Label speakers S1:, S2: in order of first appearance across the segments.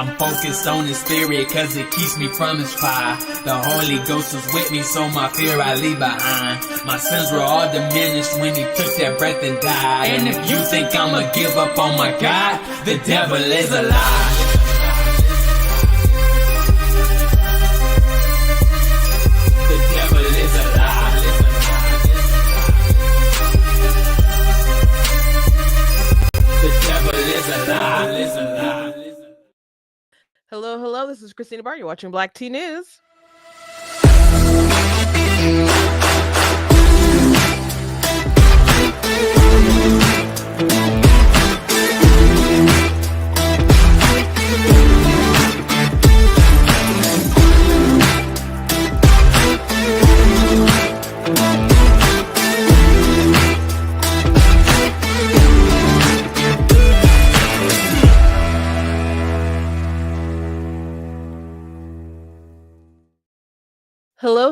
S1: I'm focused on the spirit cause it keeps me from his fire. The Holy Ghost was with me, so my fear I leave behind. My sins were all diminished when he took that breath and died. And if you think I'ma give up on my God, the devil is a lie.
S2: Hello, this is Christina Barr. You're watching Black Tea News.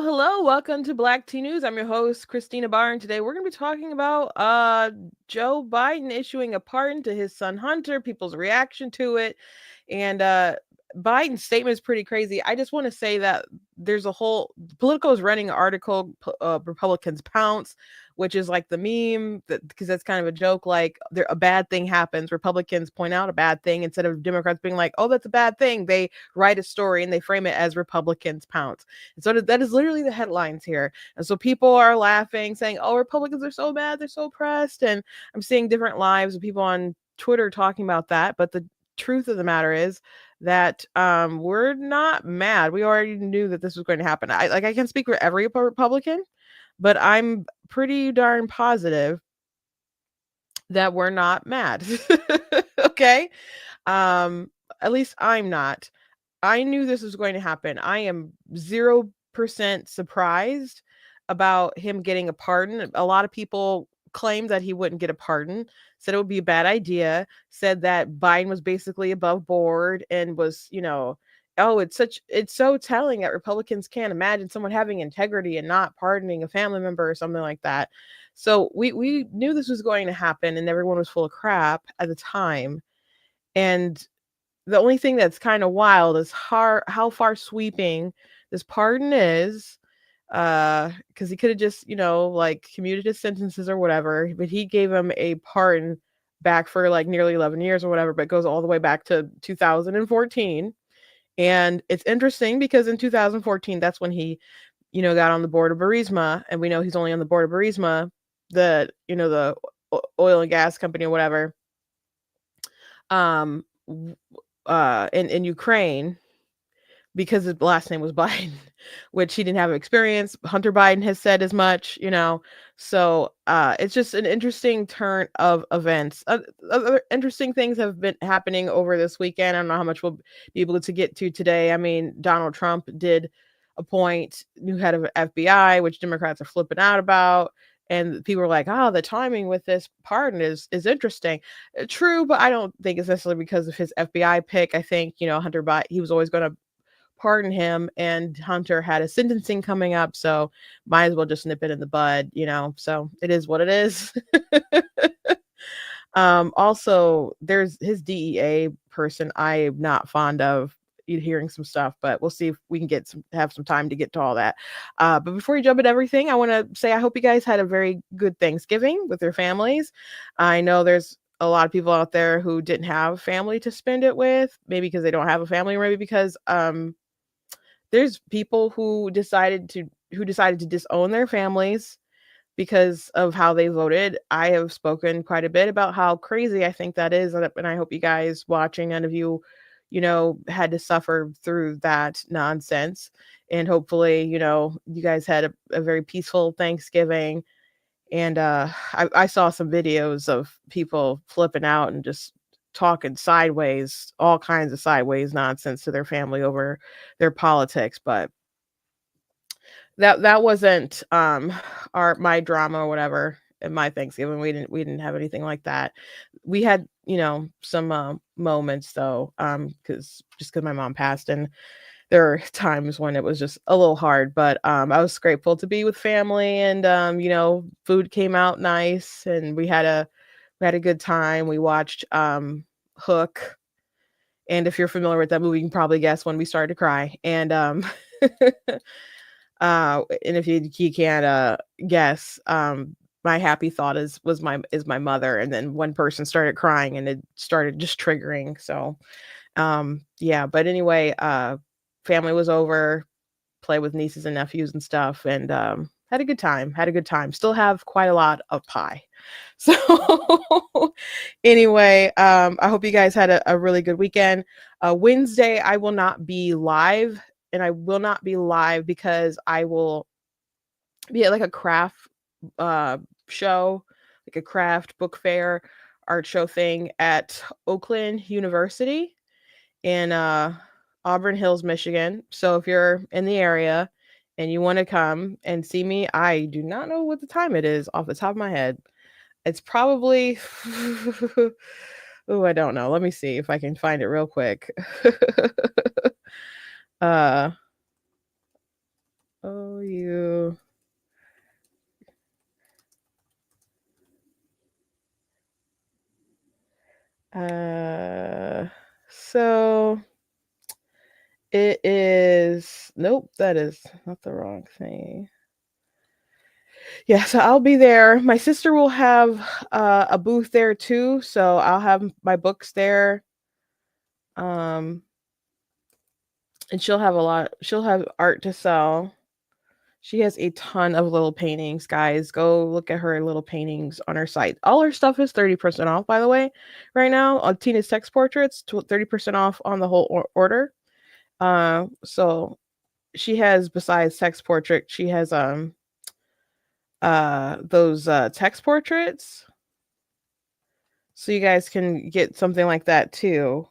S2: Hello, welcome to Black Tea News. I'm your host, Christina Barr, and today we're going to be talking about Joe Biden issuing a pardon to his son Hunter, people's reaction to it, and Biden's statement is pretty crazy. I just want to say that there's a whole, Politico is running an article, Republicans pounce, which is like the meme, because that's kind of a joke, like a bad thing happens, Republicans point out a bad thing, instead of Democrats being like, oh, that's a bad thing, they write a story and they frame it as Republicans pounce. And so that is literally the headlines here. And so people are laughing, saying, oh, Republicans are so mad, they're so pressed. And I'm seeing different lives of people on Twitter talking about that. But the truth of the matter is that we're not mad. We already knew that this was going to happen. I can't speak for every Republican, but I'm pretty darn positive that we're not mad. Okay? At least I'm not. I knew this was going to happen. I am 0% surprised about him getting a pardon. A lot of people claimed that he wouldn't get a pardon, said it would be a bad idea, said that Biden was basically above board, and was, it's so telling that Republicans can't imagine someone having integrity and not pardoning a family member or something like that. So we knew this was going to happen, and everyone was full of crap at the time. And the only thing that's kind of wild is how far sweeping this pardon is, because he could have just, commuted his sentences or whatever, but he gave him a pardon back for like nearly 11 years or whatever, but it goes all the way back to 2014. And it's interesting because in 2014, that's when he, got on the board of Burisma, and we know he's only on the board of Burisma, the oil and gas company or whatever, in Ukraine, because his last name was Biden, which he didn't have experience. Hunter Biden has said as much, So it's just an interesting turn of events. Other interesting things have been happening over this weekend. I don't know how much we'll be able to get to today. I mean, Donald Trump did appoint new head of FBI, which Democrats are flipping out about. And people are like, oh, the timing with this pardon is interesting. True, but I don't think it's necessarily because of his FBI pick. I think, Hunter Biden, he was always going to pardon him, and Hunter had a sentencing coming up, so might as well just nip it in the bud, so it is what it is. Also, there's his DEA person I'm not fond of hearing some stuff, but we'll see if we can have some time to get to all that. But before you jump into everything, I want to say I hope you guys had a very good Thanksgiving with your families. I know there's a lot of people out there who didn't have family to spend it with, maybe because they don't have a family, or maybe because there's people who decided to disown their families because of how they voted. I have spoken quite a bit about how crazy I think that is, and I hope you guys watching, none of you, had to suffer through that nonsense. And hopefully, you guys had a very peaceful Thanksgiving. And I saw some videos of people flipping out and just talking sideways, all kinds of sideways nonsense to their family over their politics. But that wasn't my drama or whatever at my Thanksgiving. We didn't have anything like that. We had, some moments though, because my mom passed, and there were times when it was just a little hard, but I was grateful to be with family, and food came out nice, and we had a good time. We watched Hook, And if you're familiar with that movie, you can probably guess when we started to cry. And and if you can't guess, my happy thought is my mother, and then one person started crying and it started just triggering. So yeah, but anyway, family was over, play with nieces and nephews and stuff, and had a good time. Still have quite a lot of pie. So anyway, I hope you guys had a really good weekend. Wednesday I will not be live, and I will not be live because I will be at like a craft show, like a craft book fair, art show thing at Oakland University in Auburn Hills, Michigan. So if you're in the area and you want to come and see me, I do not know what the time it is off the top of my head. It's probably oh, I don't know. Let me see if I can find it real quick. uh oh you so it is, nope, that is not the wrong thing. Yeah, so I'll be there. My sister will have a booth there too, so I'll have my books there. And she'll have art to sell. She has a ton of little paintings, guys. Go look at her little paintings on her site. All her stuff is 30% off, by the way, right now on Tina's Text Portraits, 30% off on the whole order. So she has, besides text portrait, she has those text portraits, so you guys can get something like that too.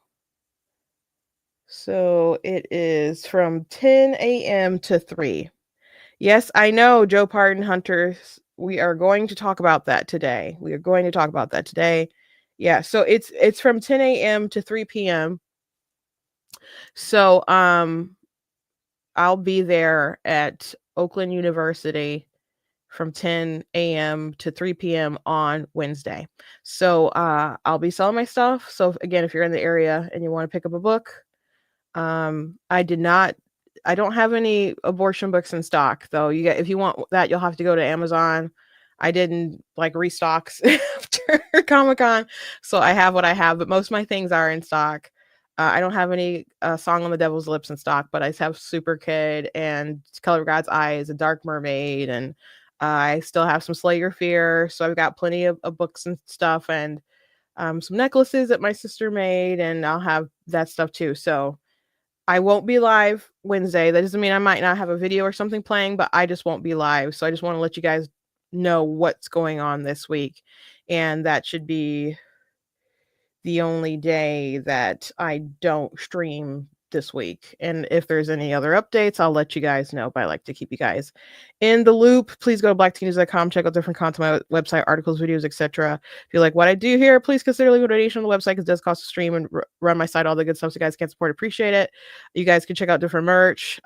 S2: So it is from 10 a.m. to 3. Yes, I know, Joe Pardon Hunters. We are going to talk about that today. Yeah, so it's from 10 a.m. to 3 p.m. So I'll be there at Oakland University from 10 a.m. to 3 p.m. on Wednesday. So I'll be selling my stuff. So again, if you're in the area and you want to pick up a book, I don't have any abortion books in stock though. If you want that, you'll have to go to Amazon. I didn't like restocks after Comic-Con, so I have what I have, but most of my things are in stock. I don't have any Song on the Devil's Lips in stock, but I have Super Kid and Color of God's Eyes, a Dark Mermaid, and I still have some Slay Your Fear. So I've got plenty of books and stuff, and some necklaces that my sister made, and I'll have that stuff too. So I won't be live Wednesday. That doesn't mean I might not have a video or something playing, but I just won't be live. So I just want to let you guys know what's going on this week. And that should be the only day that I don't stream this week. And if there's any other updates, I'll let you guys know, but I like to keep you guys in the loop. Please go to blackteennews.com, check out different content on my website, articles, videos, etc. If you like what I do here, please consider leaving a donation on the website because it does cost to stream and run my site, all the good stuff. So you guys can support, appreciate it. You guys can check out different merch.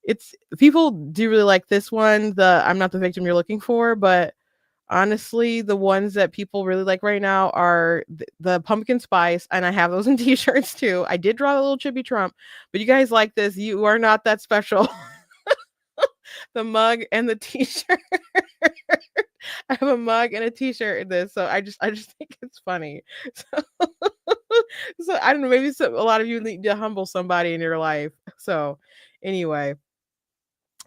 S2: It's, people do really like this one, the I'm Not the Victim You're Looking For, but honestly, the ones that people really like right now are the pumpkin spice, and I have those in t-shirts too. I did draw a little Chippy Trump, but you guys like this. You are not that special. The mug and the t-shirt. I have a mug and a t-shirt in this, so I just think it's funny. So I don't know, maybe a lot of you need to humble somebody in your life. So anyway,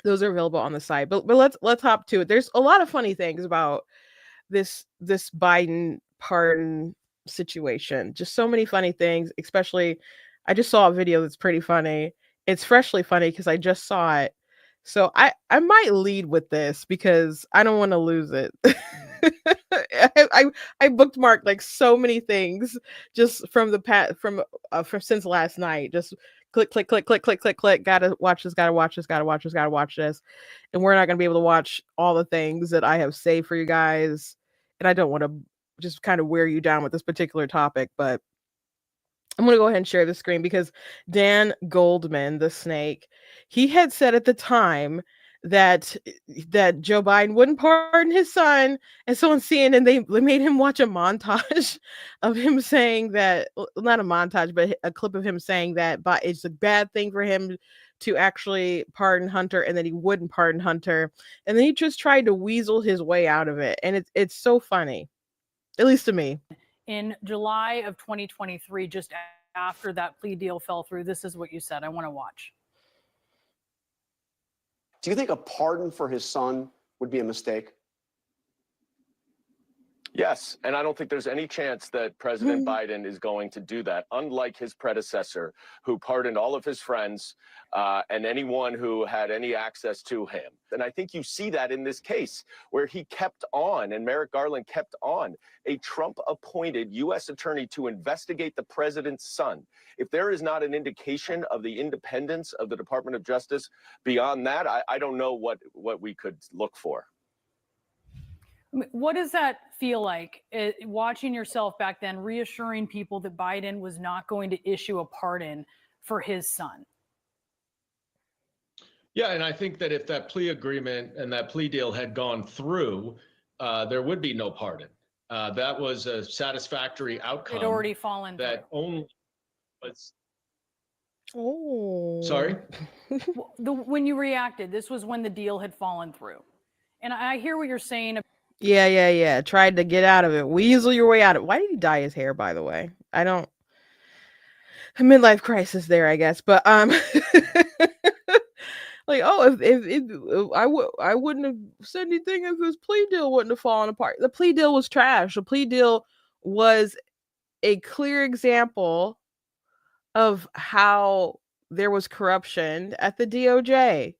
S2: those are available on the site. But let's hop to it. There's a lot of funny things about this Biden pardon situation. Just so many funny things, especially I just saw a video that's pretty funny. It's freshly funny because I just saw it. So I might lead with this because I don't want to lose it. I bookmarked like so many things just from since last night. Just click, gotta watch this, and we're not gonna be able to watch all the things that I have saved for you guys, and I don't want to just kind of wear you down with this particular topic, but I'm going to go ahead and share the screen because Dan Goldman, the snake, he had said at the time that Joe Biden wouldn't pardon his son, and so on CNN they made him watch a montage of him saying that, not a montage, but a clip of him saying that but it's a bad thing for him to actually pardon Hunter, and that he wouldn't pardon Hunter, and then he just tried to weasel his way out of it, and it's so funny, at least to me.
S3: In July of 2023, just after that plea deal fell through, this is what you said. I want to watch.
S4: Do you think a pardon for his son would be a mistake?
S5: Yes, and I don't think there's any chance that President Biden is going to do that, unlike his predecessor, who pardoned all of his friends and anyone who had any access to him. And I think you see that in this case, where he kept on, and Merrick Garland kept on, a Trump-appointed U.S. attorney to investigate the president's son. If there is not an indication of the independence of the Department of Justice beyond that, I don't know what we could look for.
S3: What does that feel like, watching yourself back then, reassuring people that Biden was not going to issue a pardon for his son?
S6: Yeah, and I think that if that plea agreement and that plea deal had gone through, there would be no pardon. That was a satisfactory outcome.
S3: It already fallen
S6: that
S3: through.
S6: Only was.
S2: Oh,
S6: Sorry?
S3: When you reacted, this was when the deal had fallen through. And I hear what you're saying.
S2: Yeah. Tried to get out of it. Weasel your way out of it. Why did he dye his hair, by the way? A midlife crisis there, I guess. But like, oh, if I wouldn't have said anything if his plea deal wouldn't have fallen apart. The plea deal was trash. The plea deal was a clear example of how there was corruption at the DOJ.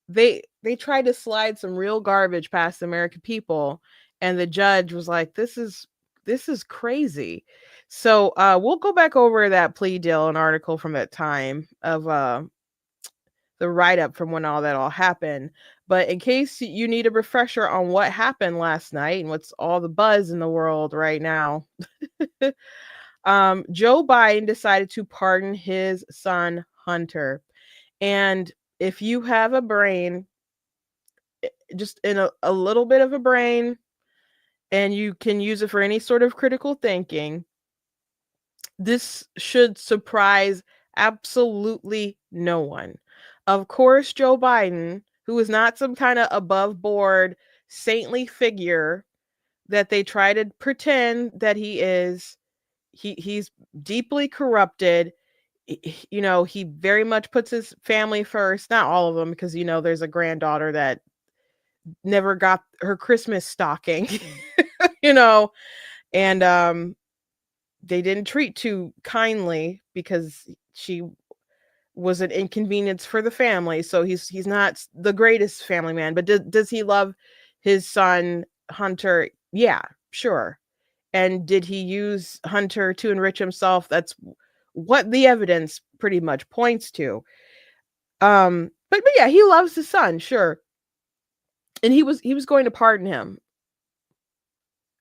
S2: They tried to slide some real garbage past the American people, and the judge was like, this is crazy. So we'll go back over that plea deal, an article from that time of the write-up from when all that all happened. But in case you need a refresher on what happened last night and what's all the buzz in the world right now, Joe Biden decided to pardon his son Hunter. And if you have a brain, just in a little bit of a brain, and you can use it for any sort of critical thinking, this should surprise absolutely no one. Of course, Joe Biden, who is not some kind of above board saintly figure that they try to pretend that he is, he's deeply corrupted. He very much puts his family first. Not all of them, because there's a granddaughter that never got her Christmas stocking. And they didn't treat too kindly because she was an inconvenience for the family. So he's not the greatest family man. But does he love his son Hunter? Yeah, sure. And did he use Hunter to enrich himself? That's what the evidence pretty much points to. But yeah, he loves his son, sure. And he was going to pardon him.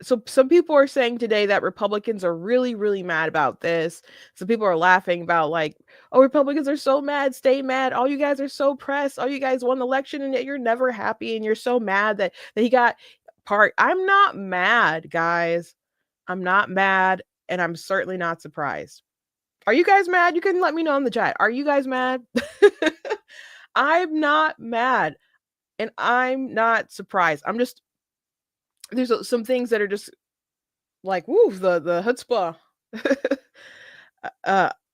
S2: So some people are saying today that Republicans are really, really mad about this. Some people are laughing about, like, oh, Republicans are so mad, stay mad. All you guys are so pressed. All you guys won the election and yet you're never happy and you're so mad that he got part. I'm not mad, guys. I'm not mad, and I'm certainly not surprised. Are you guys mad? You can let me know in the chat. Are you guys mad? I'm not mad, and I'm not surprised. I'm just, there's some things that are just like, woo, the chutzpah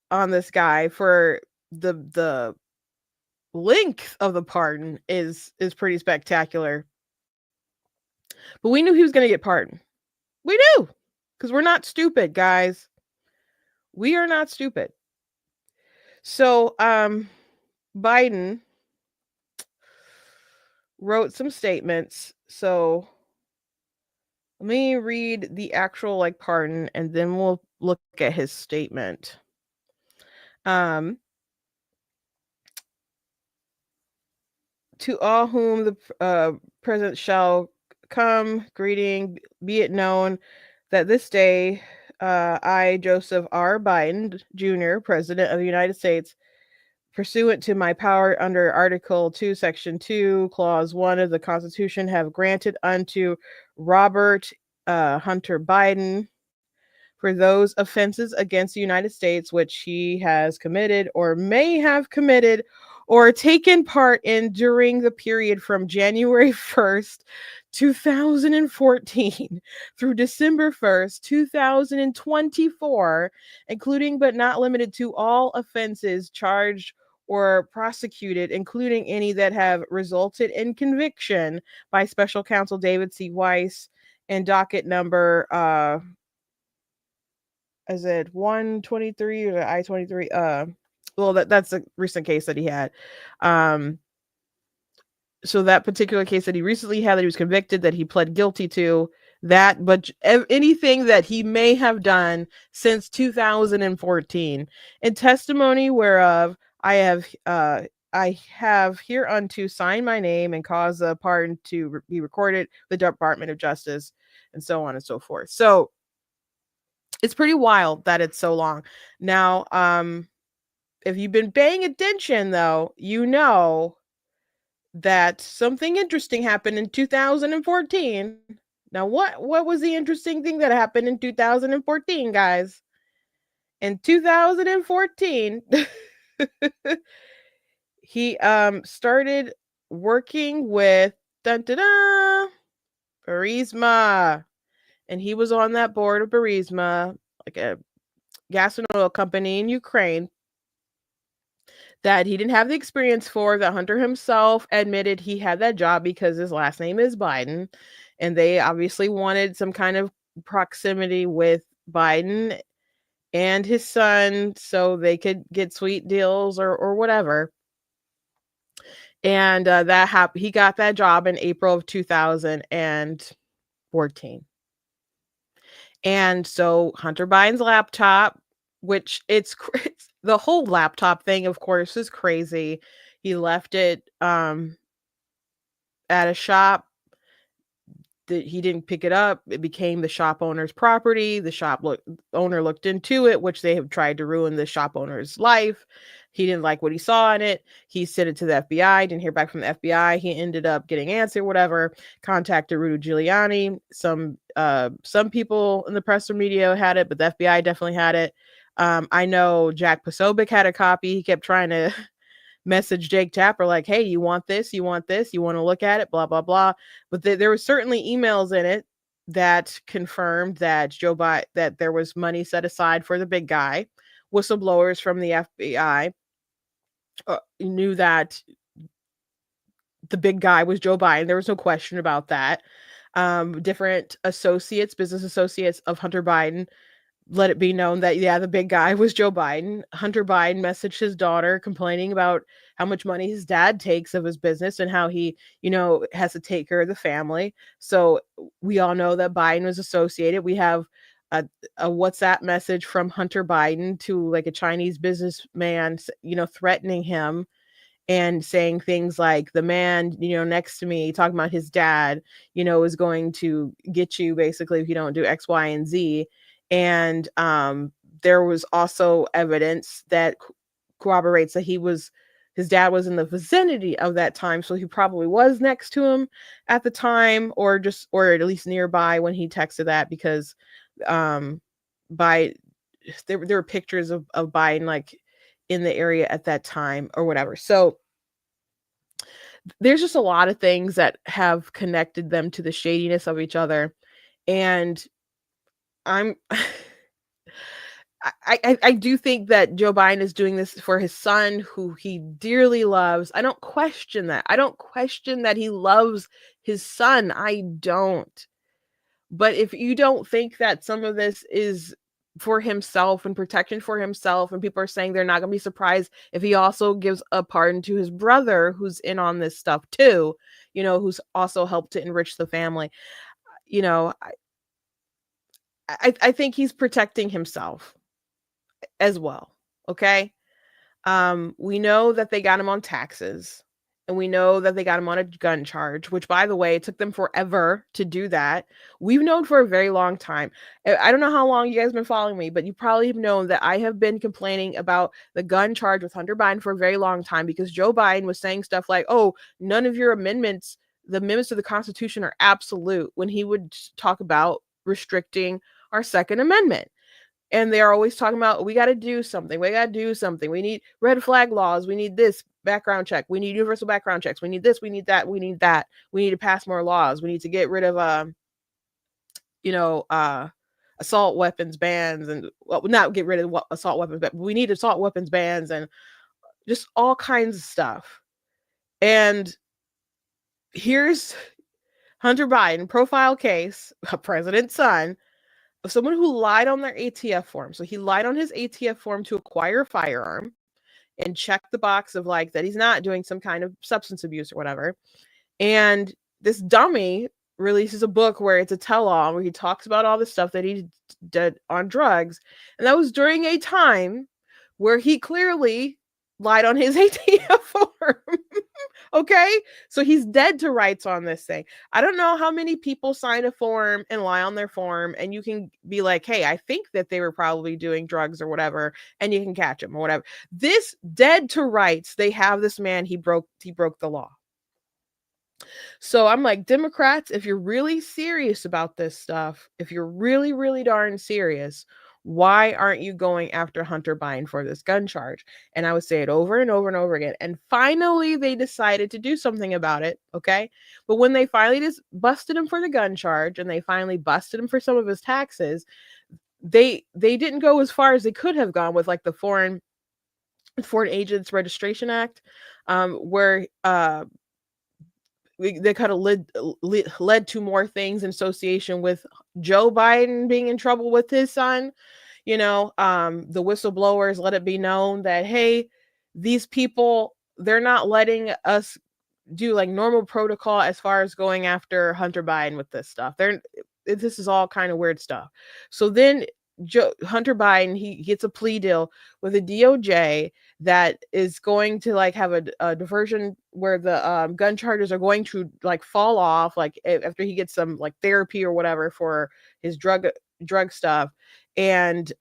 S2: on this guy for the length of the pardon is pretty spectacular. But we knew he was going to get pardoned. We knew, because we're not stupid, guys. We are not stupid. So Biden wrote some statements. So let me read the actual pardon, and then we'll look at his statement. To all whom the president shall come, greeting, be it known that this day I, Joseph R. Biden Jr., President of the United States, pursuant to my power under Article 2, Section 2, Clause 1 of the Constitution, have granted unto Robert Hunter Biden for those offenses against the United States which he has committed or may have committed or taken part in during the period from January 1st, 2014 through December 1st, 2024, including but not limited to all offenses charged or prosecuted, including any that have resulted in conviction by Special Counsel David C. Weiss and docket number is it 123 or I-23? Well, that's a recent case that he had. So that particular case that he recently had, that he was convicted, that he pled guilty to, that, but anything that he may have done since 2014, in testimony whereof I have hereunto signed my name and caused the pardon to be recorded, the Department of Justice, and so on and so forth. So it's pretty wild that it's so long. Now, if you've been paying attention, though, you know that something interesting happened in 2014. Now, what was the interesting thing that happened in 2014, guys? In 2014, he started working with Burisma, and he was on that board of Burisma, like a gas and oil company in Ukraine, that he didn't have the experience for, that Hunter himself admitted he had that job because his last name is Biden. And they obviously wanted some kind of proximity with Biden and his son so they could get sweet deals or whatever. And that happened. He got that job in April of 2014. And so Hunter Biden's laptop, which it's the whole laptop thing, of course, is crazy. He left it at a shop. He didn't pick it up. It became the shop owner's property. The shop owner looked into it, which they have tried to ruin the shop owner's life. He didn't like what he saw in it. He sent it to the FBI, didn't hear back from the FBI. He ended up getting answer, whatever, contacted Rudy Giuliani. Some people in the press or media had it, but the FBI definitely had it. I know Jack Posobiec had a copy. He kept trying to message Jake Tapper like, hey, you want this? You want this? You want to look at it? Blah, blah, blah. But there was certainly emails in it that confirmed that Joe Biden, that there was money set aside for the big guy. Whistleblowers from the FBI knew that the big guy was Joe Biden. There was no question about that. Different business associates of Hunter Biden let it be known that, yeah, the big guy was Joe Biden. Hunter Biden messaged his daughter complaining about how much money his dad takes of his business and how he, has to take care of the family. So we all know that Biden was associated. We have a WhatsApp message from Hunter Biden to like a Chinese businessman, threatening him and saying things like, the man, next to me, talking about his dad, is going to get you basically if you don't do X, Y, and Z. And there was also evidence that corroborates that his dad was in the vicinity of that time. So he probably was next to him at the time, or at least nearby when he texted that, because there were pictures of Biden like in the area at that time or whatever. So there's just a lot of things that have connected them to the shadiness of each other. And I do think that Joe Biden is doing this for his son, who he dearly loves. I don't question that. I don't question that he loves his son. I don't. But if you don't think that some of this is for himself and protection for himself, and people are saying they're not going to be surprised if he also gives a pardon to his brother, who's in on this stuff too, who's also helped to enrich the family. I think he's protecting himself as well. Okay. We know that they got him on taxes. and we know that they got him on a gun charge, which, by the way, it took them forever to do that. We've known for a very long time. I don't know how long you guys have been following me, but you probably have known that I have been complaining about the gun charge with Hunter Biden for a very long time, because Joe Biden was saying stuff like, oh, none of your amendments, the amendments to the Constitution, are absolute, when he would talk about restricting our Second Amendment. And they're always talking about, we got to do something. We got to do something. We need red flag laws. We need this background check. We need universal background checks. We need this. We need that. We need that. We need to pass more laws. We need to get rid of, assault weapons bans, and, well, not get rid of assault weapons, but we need assault weapons bans, and just all kinds of stuff. And here's Hunter Biden, profile case, a president's son, of someone who lied on their ATF form. So he lied on his ATF form to acquire a firearm and check the box of like that he's not doing some kind of substance abuse or whatever. And this dummy releases a book where it's a tell-all where he talks about all the stuff that he did on drugs. And that was during a time where he clearly lied on his ATF form. Okay, so he's dead to rights on this thing. I don't know how many people sign a form and lie on their form, and you can be like, hey, I think that they were probably doing drugs or whatever, and you can catch them or whatever. This dead to rights, they have this man, he broke the law. So I'm like, Democrats, if you're really serious about this stuff, if you're really, really darn serious, why aren't you going after Hunter Biden for this gun charge? And I would say it over and over and over again. And finally, they decided to do something about it. Okay. But when they finally just busted him for the gun charge, and they finally busted him for some of his taxes, they didn't go as far as they could have gone with like the Foreign Agents Registration Act, where they kind of led to more things in association with Joe Biden being in trouble with his son. The whistleblowers let it be known that, hey, these people, they're not letting us do like normal protocol as far as going after Hunter Biden with this stuff. This is all kind of weird stuff. So then Hunter Biden, he gets a plea deal with a DOJ that is going to like have a diversion where the gun charges are going to like fall off, like after he gets some like therapy or whatever for his drug stuff, and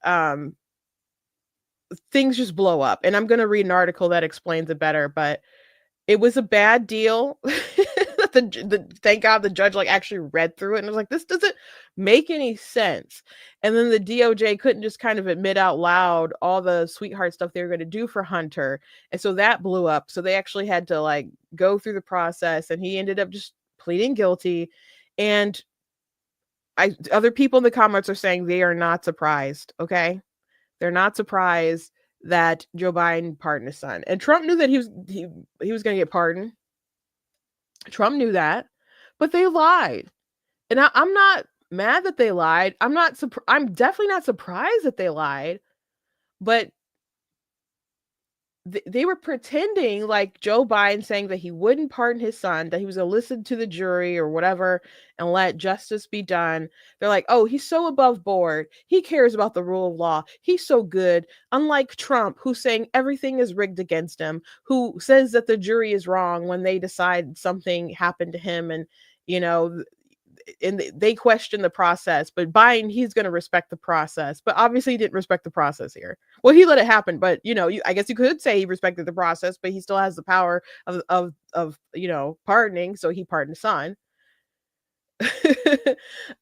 S2: things just blow up. And I'm going to read an article that explains it better, but it was a bad deal. Thank God the judge like actually read through it and was like, this doesn't make any sense. And then the DOJ couldn't just kind of admit out loud all the sweetheart stuff they were going to do for Hunter. And so that blew up. So they actually had to like go through the process, and he ended up just pleading guilty. And other people in the comments are saying they are not surprised. Okay. They're not surprised that Joe Biden pardoned his son. And Trump knew that he was going to get pardoned. Trump knew that, but they lied. And I'm not mad that they lied. I'm definitely not surprised that they lied, but they were pretending like Joe Biden saying that he wouldn't pardon his son, that he was going to listen to the jury or whatever and let justice be done. They're like, oh, he's so above board. He cares about the rule of law. He's so good. Unlike Trump, who's saying everything is rigged against him, who says that the jury is wrong when they decide something happened to him, and, and they question the process. But Biden, he's going to respect the process. But obviously he didn't respect the process here. Well, he let it happen, but I guess you could say he respected the process, but he still has the power of pardoning. So he pardoned his son.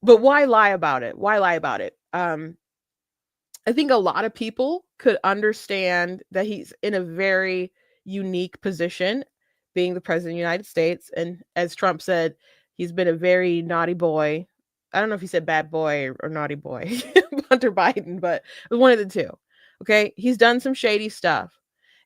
S2: But why lie about it? I think a lot of people could understand that he's in a very unique position, being the president of the United States. And as Trump said, he's been a very naughty boy. I don't know if he said bad boy or naughty boy, Hunter Biden, but one of the two. Okay. He's done some shady stuff,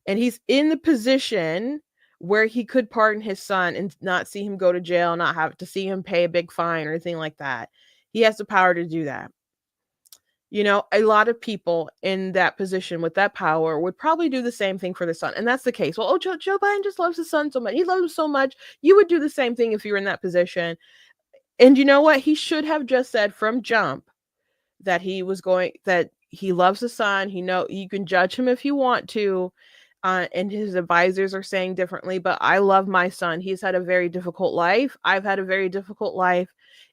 S2: and he's in the position where he could pardon his son and not see him go to jail, not have to see him pay a big fine or anything like that. He has the power to do that. A lot of people in that position with that power would probably do the same thing for the son. And that's the case. Well, Joe Biden just loves his son so much. He loves him so much. You would do the same thing if you were in that position. And you know what? He should have just said from jump that he loves his son. You can judge him if you want to. and his advisors are saying differently, but I love my son. He's had a very difficult life. I've had a very difficult life.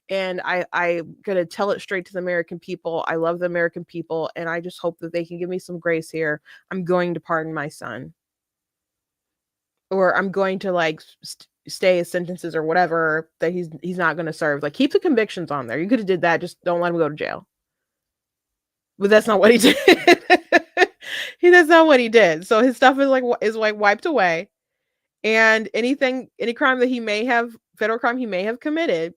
S2: And I'm going to tell it straight to the American people. I love the American people. And I just hope that they can give me some grace here. I'm going to pardon my son. Or I'm going to like stay his sentences or whatever that he's not going to serve. Like, keep the convictions on there. You could have did that. Just don't let him go to jail. But that's not what he did. That's not what he did. So his stuff is wiped away, and any crime that he may have, federal crime he may have committed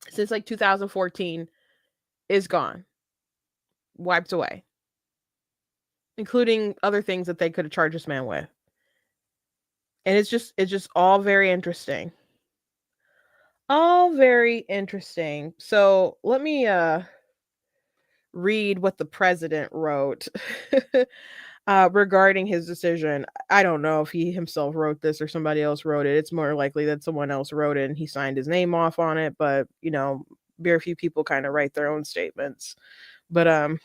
S2: since like 2014 is gone, wiped away, including other things that they could have charged this man with. And it's just all very interesting. All very interesting. So let me read what the president wrote regarding his decision. I don't know if he himself wrote this or somebody else wrote it. It's more likely that someone else wrote it and he signed his name off on it, but you know, very few people kind of write their own statements. But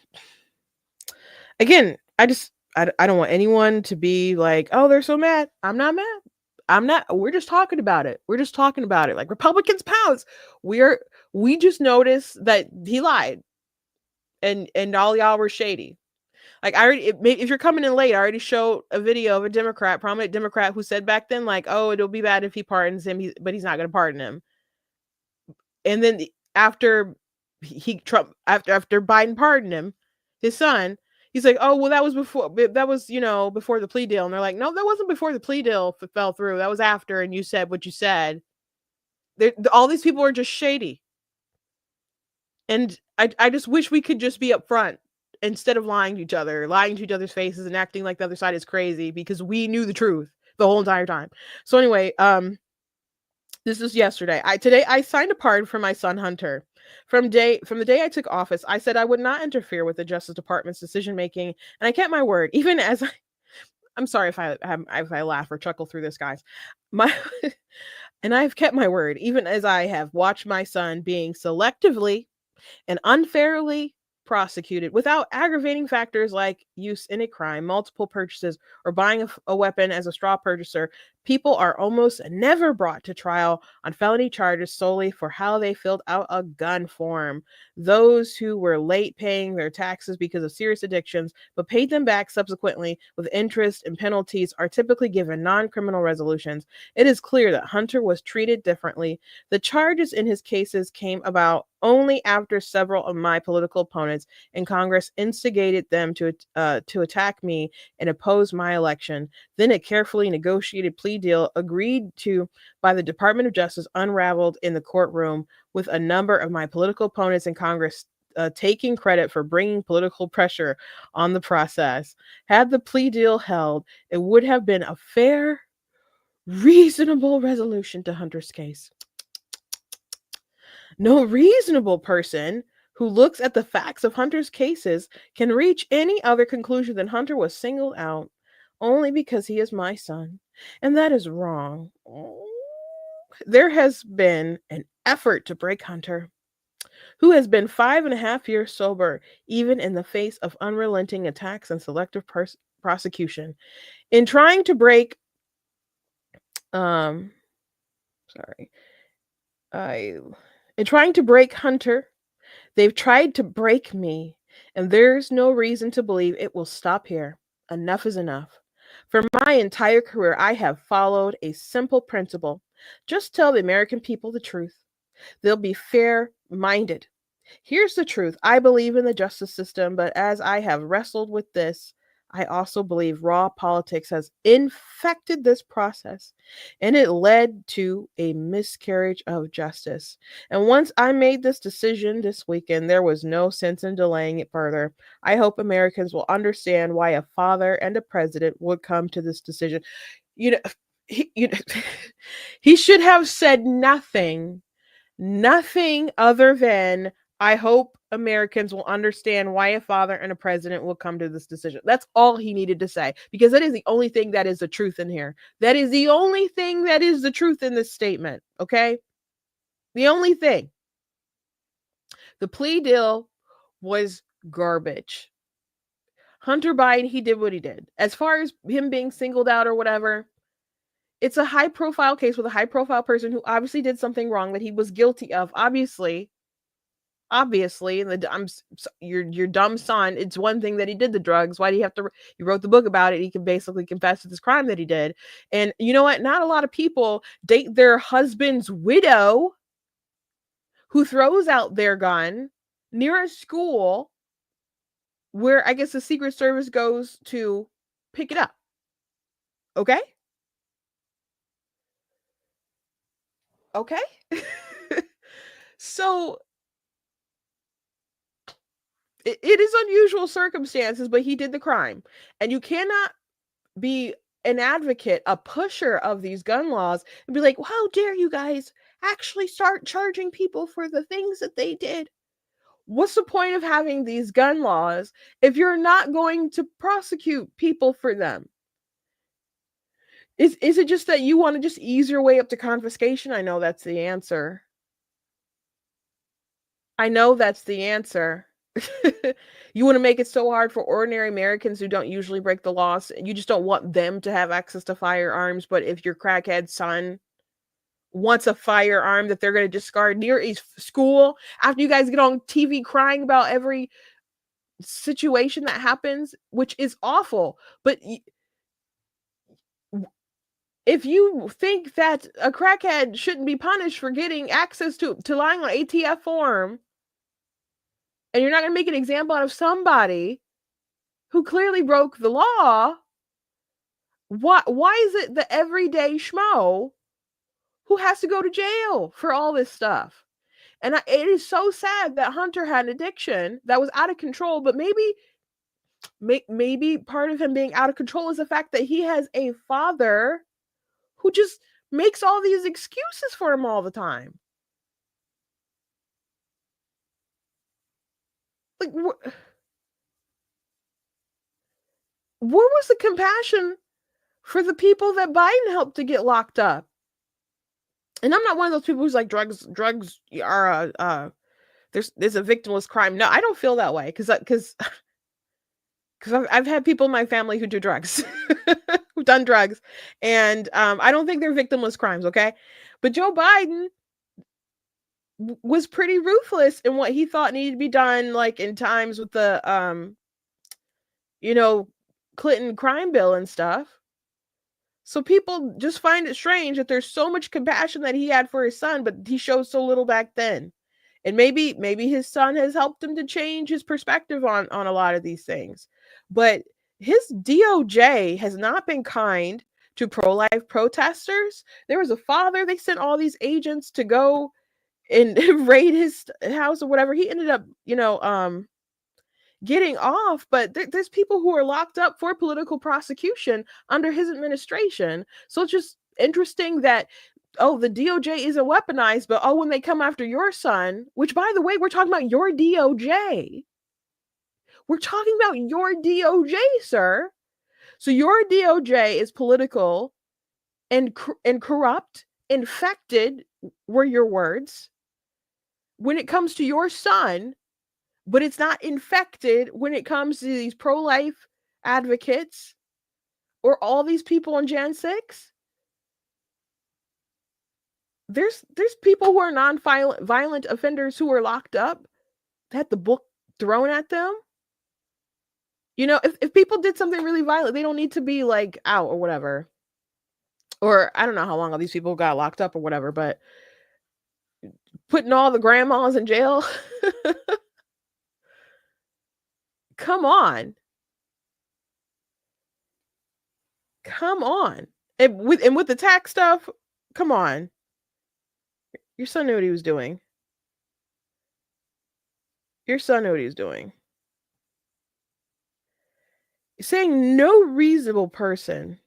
S2: again, I don't want anyone to be like, oh, they're so mad. I'm not mad. I'm not. We're just talking about it. We're just talking about it. Like, Republicans pounce. We just noticed that he lied. And all y'all were shady. Like, if you're coming in late, I already showed a video of a prominent Democrat, who said back then, like, oh, it'll be bad if he pardons him, but he's not going to pardon him. And then after Biden pardoned him, his son, he's like, oh, well, that was before the plea deal. And they're like, no, that wasn't before the plea deal fell through. That was after. And you said what you said. All these people are just shady. And I just wish we could just be upfront instead of lying to each other's faces and acting like the other side is crazy, because we knew the truth the whole entire time. So anyway, this is yesterday. Today I signed a pardon for my son Hunter. From the day I took office, I said I would not interfere with the Justice Department's decision making, and I kept my word. Even as I'm sorry if I laugh or chuckle through this, guys. And I've kept my word, even as I have watched my son being selectively and unfairly prosecuted without aggravating factors like use in a crime, multiple purchases, or buying a weapon as a straw purchaser. People are almost never brought to trial on felony charges solely for how they filled out a gun form. Those who were late paying their taxes because of serious addictions but paid them back subsequently with interest and penalties are typically given non-criminal resolutions. It is clear that Hunter was treated differently. The charges in his cases came about only after several of my political opponents in Congress instigated them to attack me and oppose my election. Then a carefully negotiated plea deal agreed to by the Department of Justice unraveled in the courtroom, with a number of my political opponents in Congress taking credit for bringing political pressure on the process. Had the plea deal held, it would have been a fair, reasonable resolution to Hunter's case. No reasonable person who looks at the facts of Hunter's cases can reach any other conclusion than Hunter was singled out only because he is my son. And that is wrong. There has been an effort to break Hunter, who has been 5.5 years sober, even in the face of unrelenting attacks and selective prosecution. In trying to break, In trying to break Hunter, they've tried to break me, and there's no reason to believe it will stop here. Enough is enough. For my entire career, I have followed a simple principle. Just tell the American people the truth. They'll be fair-minded. Here's the truth. I believe in the justice system, but as I have wrestled with this, I also believe raw politics has infected this process, and it led to a miscarriage of justice. And once I made this decision this weekend, there was no sense in delaying it further. I hope Americans will understand why a father and a president would come to this decision. He should have said nothing other than, I hope Americans will understand why a father and a president will come to this decision. That's all he needed to say, because that is the only thing that is the truth in here. That is the only thing that is the truth in this statement, okay? The only thing. The plea deal was garbage. Hunter Biden, he did what he did. As far as him being singled out or whatever, it's a high profile case with a high profile person who obviously did something wrong that he was guilty of. Obviously, and your dumb son, it's one thing that he did the drugs. Why do you have to? He wrote the book about it. He can basically confess to this crime that he did. And you know what? Not a lot of people date their husband's widow who throws out their gun near a school where I guess the Secret Service goes to pick it up. Okay? Okay? So it is unusual circumstances, but he did the crime. And you cannot be an advocate, a pusher of these gun laws and be like, well, how dare you guys actually start charging people for the things that they did? What's the point of having these gun laws if you're not going to prosecute people for them? Is it just that you want to just ease your way up to confiscation? I know that's the answer. You want to make it so hard for ordinary Americans who don't usually break the laws. You just don't want them to have access to firearms. But if your crackhead son wants a firearm that they're going to discard near a school after you guys get on TV crying about every situation that happens, which is awful. But if you think that a crackhead shouldn't be punished for getting access to lying on ATF form, and you're not going to make an example out of somebody who clearly broke the law, why is it the everyday schmo who has to go to jail for all this stuff? And it is so sad that Hunter had an addiction that was out of control, but maybe part of him being out of control is the fact that he has a father who just makes all these excuses for him all the time. Like, where was the compassion for the people that Biden helped to get locked up? And I'm not one of those people who's like drugs are there's a victimless crime. No, I don't feel that way because I've had people in my family who do drugs, who've done drugs, and I don't think they're victimless crimes. Okay, but Joe Biden was pretty ruthless in what he thought needed to be done, like in times with the Clinton crime bill and stuff. So people just find it strange that there's so much compassion that he had for his son, but he showed so little back then. And maybe his son has helped him to change his perspective on a lot of these things. But his DOJ has not been kind to pro-life protesters. There was a father, they sent all these agents to go and raid his house or whatever. He ended up, getting off, but there's people who are locked up for political prosecution under his administration. So it's just interesting that, the DOJ isn't weaponized, but when they come after your son, which by the way, we're talking about your DOJ. We're talking about your DOJ, sir. So your DOJ is political and corrupt, infected were your words when it comes to your son, but it's not infected when it comes to these pro-life advocates or all these people on Jan 6. There's people who are violent offenders who are locked up, had the book thrown at them. If people did something really violent, they don't need to be like out or whatever. Or I don't know how long all these people got locked up or whatever, but putting all the grandmas in jail. Come on. And with the tax stuff, come on. Your son knew what he was doing. Saying no freaking reasonable person.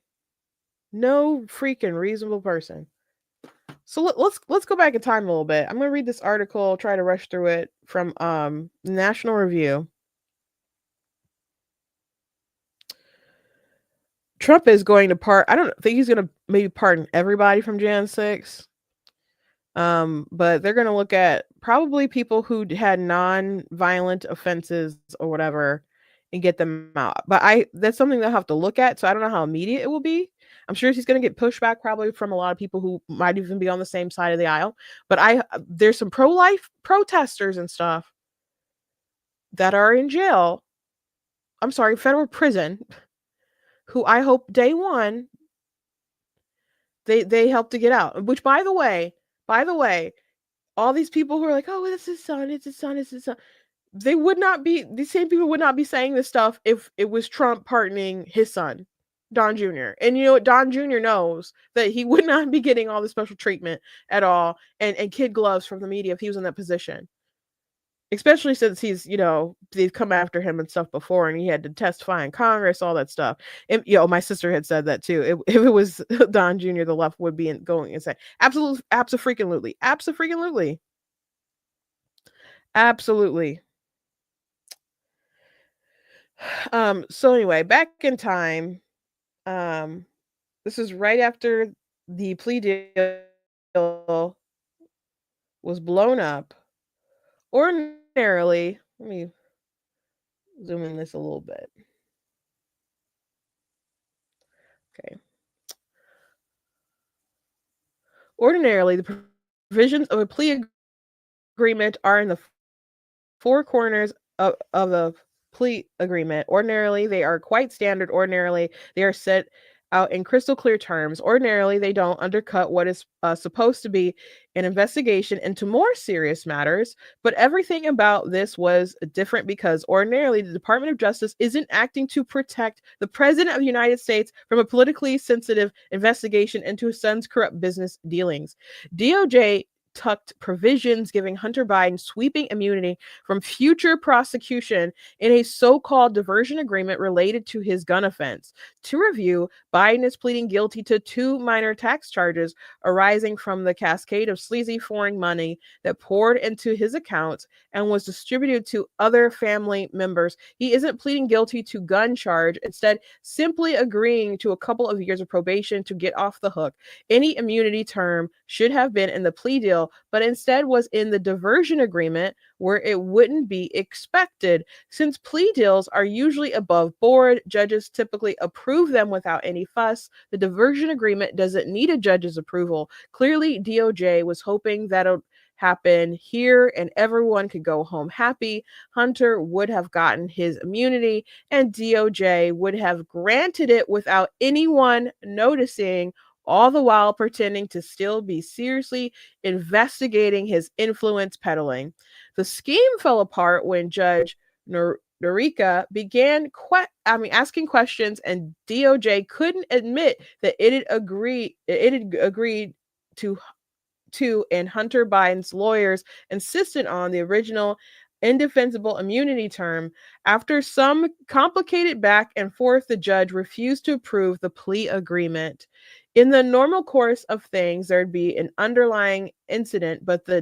S2: So let's go back in time a little bit. I'm going to read this article, try to rush through it from National Review. Trump is going to I don't think he's going to maybe pardon everybody from Jan 6. But they're going to look at probably people who had non-violent offenses or whatever and get them out. But that's something they'll have to look at. So I don't know how immediate it will be. I'm sure he's going to get pushback probably from a lot of people who might even be on the same side of the aisle. But there's some pro-life protesters and stuff that are in jail. I'm sorry, federal prison, who I hope day one they help to get out. Which, by the way, all these people who are like, oh, it's his son, it's his son, it's his son. These same people would not be saying this stuff if it was Trump pardoning his son, Don Jr. And you know what? Don Jr. knows that he would not be getting all the special treatment at all and kid gloves from the media if he was in that position. Especially since he's, they've come after him and stuff before and he had to testify in Congress, all that stuff. And, my sister had said that too. If it was Don Jr., the left would be going insane. Absolutely. Absolutely. So anyway, back in time, this is right after the plea deal was blown up. Ordinarily, let me zoom in this a little bit. Okay. Ordinarily, the provisions of a plea agreement are in the four corners of the plea agreement. Ordinarily, they are quite standard. Ordinarily, they are set out in crystal clear terms. Ordinarily, they don't undercut what is supposed to be an investigation into more serious matters. But everything about this was different because ordinarily the Department of Justice isn't acting to protect the President of the United States from a politically sensitive investigation into his son's corrupt business dealings. DOJ tucked provisions giving Hunter Biden sweeping immunity from future prosecution in a so-called diversion agreement related to his gun offense. To review, Biden is pleading guilty to 2 minor tax charges arising from the cascade of sleazy foreign money that poured into his accounts and was distributed to other family members. He isn't pleading guilty to gun charge, instead simply agreeing to a couple of years of probation to get off the hook. Any immunity term should have been in the plea deal, but instead was in the diversion agreement where it wouldn't be expected. Since plea deals are usually above board, judges typically approve them without any fuss. The diversion agreement doesn't need a judge's approval. Clearly, DOJ was hoping that'll happen here and everyone could go home happy. Hunter would have gotten his immunity and DOJ would have granted it without anyone noticing, all the while pretending to still be seriously investigating his influence peddling. The scheme fell apart when Judge Noreika began asking questions, and DOJ couldn't admit that it had agreed to, and Hunter Biden's lawyers insisted on the original indefensible immunity term. After some complicated back and forth, the judge refused to approve the plea agreement. In the normal course of things, there'd be an underlying indictment, but the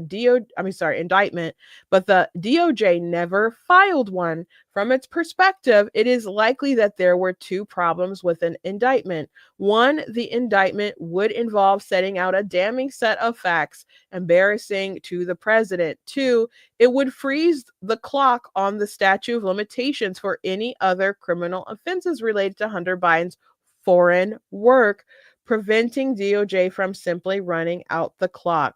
S2: DOJ never filed one. From its perspective, it is likely that there were 2 problems with an indictment. 1, the indictment would involve setting out a damning set of facts embarrassing to the president. 2, it would freeze the clock on the statute of limitations for any other criminal offenses related to Hunter Biden's foreign work, preventing DOJ from simply running out the clock.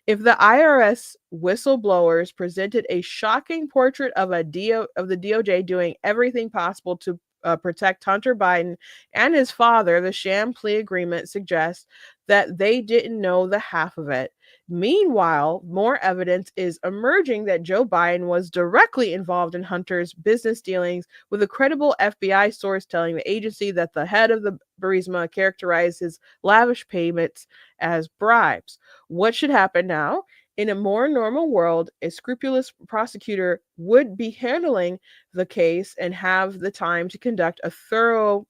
S2: If the IRS whistleblowers presented a shocking portrait of the DOJ doing everything possible to protect Hunter Biden and his father, the sham plea agreement suggests that they didn't know the half of it. Meanwhile, more evidence is emerging that Joe Biden was directly involved in Hunter's business dealings, with a credible FBI source telling the agency that the head of the Burisma characterized his lavish payments as bribes. What should happen now? In a more normal world, a scrupulous prosecutor would be handling the case and have the time to conduct a thorough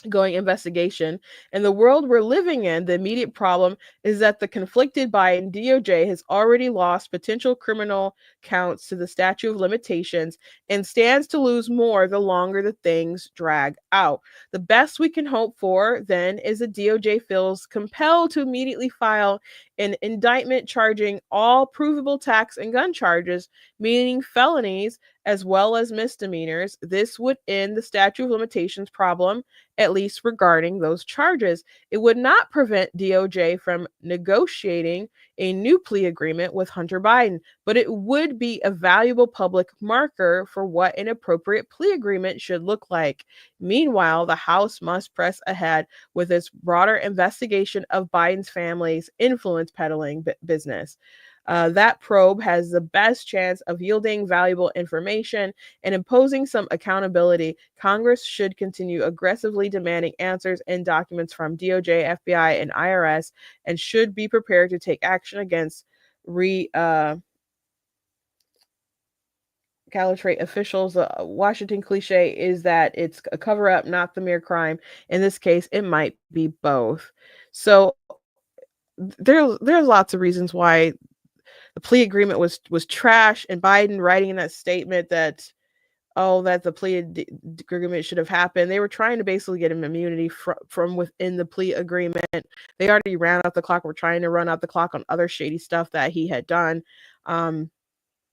S2: investigation. In the world we're living in, the immediate problem is that the conflicted Biden DOJ has already lost potential criminal counts to the statute of limitations and stands to lose more the longer the things drag out. The best we can hope for then is the DOJ feels compelled to immediately file an indictment charging all provable tax and gun charges, meaning felonies as well as misdemeanors. This would end the statute of limitations problem, at least regarding those charges. It would not prevent DOJ from negotiating a new plea agreement with Hunter Biden, but it would be a valuable public marker for what an appropriate plea agreement should look like. Meanwhile, the House must press ahead with its broader investigation of Biden's family's influence peddling business. That probe has the best chance of yielding valuable information and imposing some accountability. Congress should continue aggressively demanding answers and documents from DOJ, FBI, and IRS, and should be prepared to take action against caliphate officials. Washington cliche is that it's a cover-up, not the mere crime. In this case, it might be both. So there's lots of reasons why the plea agreement was trash, and Biden writing in that statement that the plea agreement should have happened. They were trying to basically get him immunity from within the plea agreement. They already ran out the clock. We're trying to run out the clock on other shady stuff that he had done,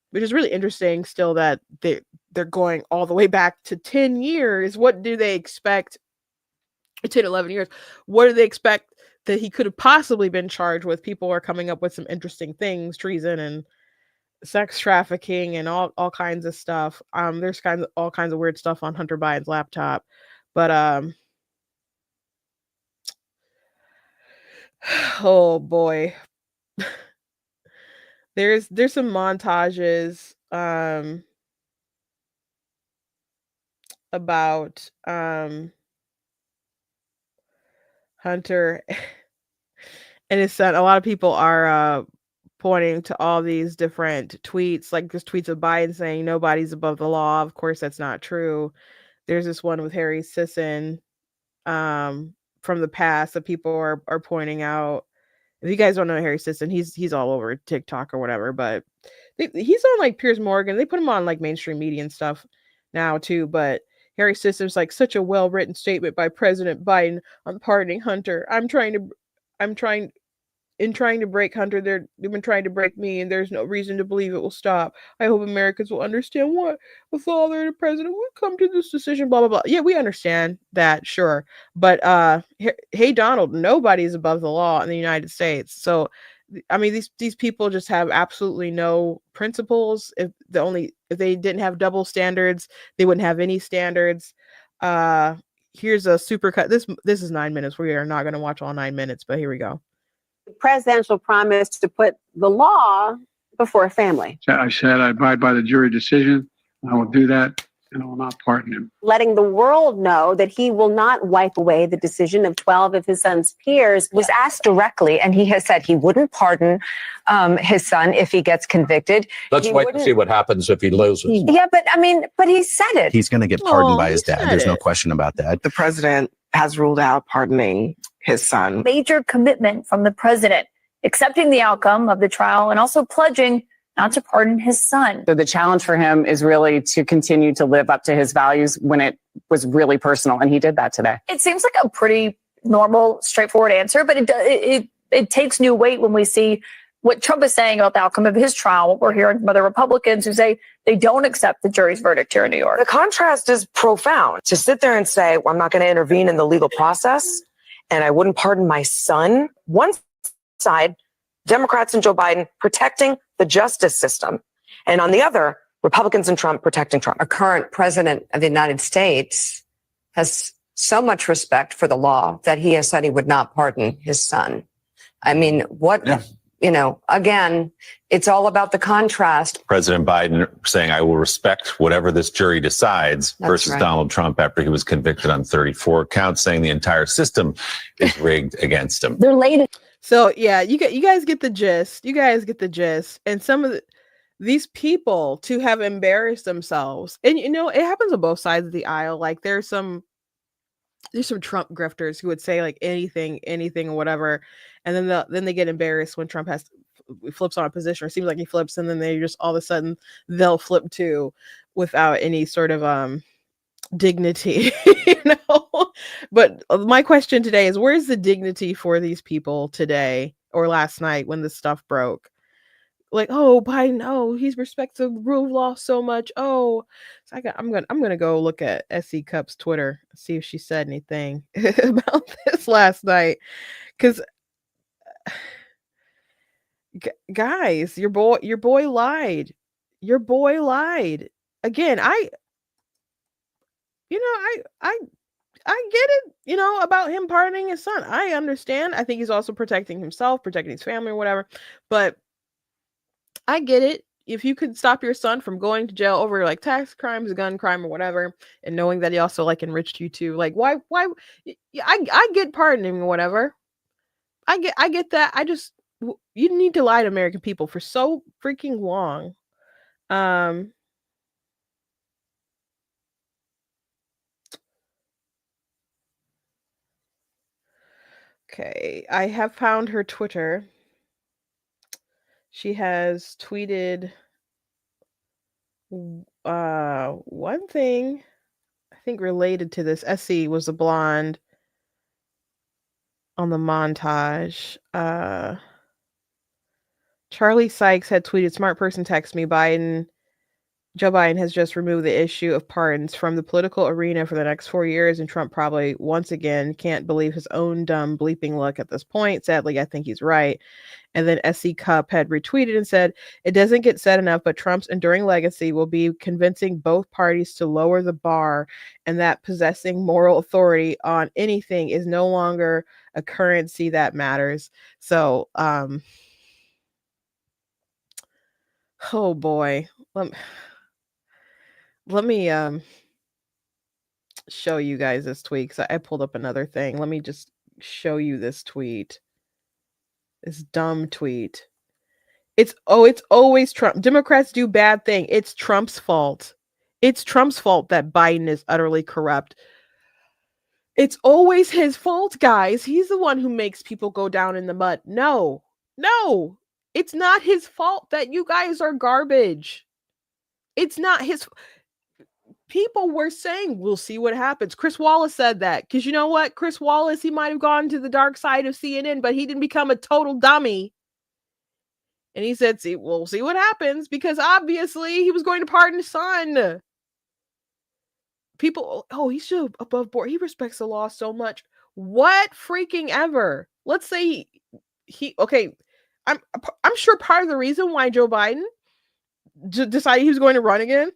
S2: which is really interesting still that they're going all the way back to 10 years. What do they expect? 10, 11 years. What do they expect that he could have possibly been charged with? People are coming up with some interesting things, treason and sex trafficking and all kinds of stuff. There's all kinds of weird stuff on Hunter Biden's laptop. But oh boy. There's some montages about Hunter and his son. A lot of people are pointing to all these different tweets, like there's tweets of Biden saying nobody's above the law. Of course, that's not true. There's this one with Harry Sisson from the past that people are pointing out. If you guys don't know Harry Sisson, he's all over TikTok or whatever, but he's on like Piers Morgan. They put him on like mainstream media and stuff now too, but Harry Sisson's like such a well-written statement by President Biden on pardoning Hunter. In trying to break Hunter, they've been trying to break me, and there's no reason to believe it will stop. I hope Americans will understand why a father and a president would come to this decision, blah, blah, blah. Yeah, we understand that, sure. But hey, Donald, nobody's above the law in the United States. So, I mean, these people just have absolutely no principles. If they didn't have double standards, they wouldn't have any standards. Here's a supercut. This is 9 minutes. We are not going to watch all 9 minutes, but here we go.
S7: The presidential promise to put the law before family.
S8: I said I abide by the jury decision. I will do that, and I will not pardon him.
S7: Letting the world know that he will not wipe away the decision of 12 of his son's peers.
S9: Was asked directly, and he has said he wouldn't pardon his son if he gets convicted.
S10: Let's wait and see what happens if he loses.
S9: Yeah, but he said it.
S11: He's going to get pardoned by his dad. There's no question about that.
S12: The president has ruled out pardoning his son.
S13: Major commitment from the president, accepting the outcome of the trial and also pledging not to pardon his son.
S14: So the challenge for him is really to continue to live up to his values when it was really personal. And he did that today.
S13: It seems like a pretty normal, straightforward answer, but it takes new weight when we see what Trump is saying about the outcome of his trial, what we're hearing from other Republicans who say they don't accept the jury's verdict here in New York.
S12: The contrast is profound. To sit there and say, well, I'm not going to intervene in the legal process and I wouldn't pardon my son. One side, Democrats and Joe Biden protecting the justice system. And on the other, Republicans and Trump protecting Trump.
S9: A current president of the United States has so much respect for the law that he has said he would not pardon his son. I mean, again, it's all about the contrast.
S10: President Biden saying, I will respect whatever this jury decides versus Donald Trump after he was convicted on 34 counts, saying the entire system is rigged against him.
S13: They're late.
S2: So yeah, you guys get the gist. And some of these people to have embarrassed themselves, and it happens on both sides of the aisle. Like there's some Trump grifters who would say like anything or whatever, and then they get embarrassed when Trump flips on a position, or seems like he flips, and then they just all of a sudden they'll flip too without any sort of dignity. But my question today is, where's the dignity for these people today? or last night when this stuff broke. Like, oh, Biden, oh, he respects the rule of law so much. Oh, so I'm gonna go look at SE Cup's Twitter, see if she said anything about this last night. Because guys, your boy lied. Your boy lied. Again, I get it, about him pardoning his son. I understand. I think he's also protecting himself, protecting his family or whatever. But I get it. If you could stop your son from going to jail over like tax crimes, gun crime or whatever, and knowing that he also like enriched you too, like why I get pardoning or whatever. I get that. You need to lie to American people for so freaking long. Okay, I have found her Twitter. She has tweeted one thing I think related to this. Essie was a blonde on the montage. Charlie Sykes had tweeted, smart person text me, Joe Biden has just removed the issue of pardons from the political arena for the next 4 years, and Trump probably once again can't believe his own dumb bleeping luck at this point. Sadly, I think he's right. And then SC Cup had retweeted and said, it doesn't get said enough, but Trump's enduring legacy will be convincing both parties to lower the bar, and that possessing moral authority on anything is no longer a currency that matters. So, oh boy. Let me show you guys this tweet, because I pulled up another thing. Let me just show you this tweet. This dumb tweet. It's always Trump. Democrats do bad thing. It's Trump's fault. It's Trump's fault that Biden is utterly corrupt. It's always his fault, guys. He's the one who makes people go down in the mud. No, it's not his fault that you guys are garbage. It's not his. People were saying, we'll see what happens. Chris Wallace said that, because you know what? Chris Wallace, he might have gone to the dark side of CNN, but he didn't become a total dummy. And he said, we'll see what happens, because obviously he was going to pardon his son. People, oh, he's so above board. He respects the law so much. What freaking ever. Let's say okay, I'm sure part of the reason why Joe Biden decided he was going to run again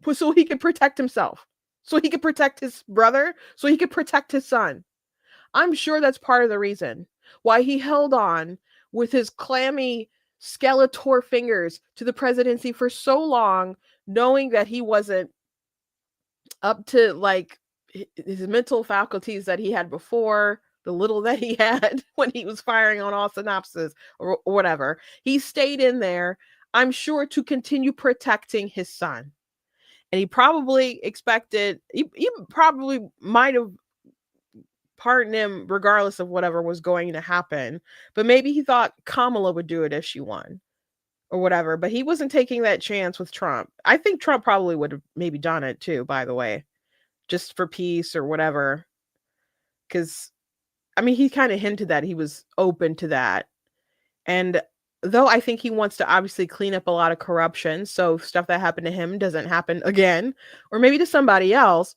S2: was so he could protect himself, so he could protect his brother, so he could protect his son. I'm sure that's part of the reason why he held on with his clammy Skeletor fingers to the presidency for so long, knowing that he wasn't up to like his mental faculties that he had before, the little that he had when he was firing on all synapses or whatever. He stayed in there, I'm sure, to continue protecting his son. And he probably expected, he probably might have pardoned him regardless of whatever was going to happen. But maybe he thought Kamala would do it if she won or whatever. But he wasn't taking that chance with Trump. I think Trump probably would have maybe done it too, by the way, just for peace or whatever. Because, I mean, he kind of hinted that he was open to that. And though I think he wants to obviously clean up a lot of corruption, so stuff that happened to him doesn't happen again, or maybe to somebody else,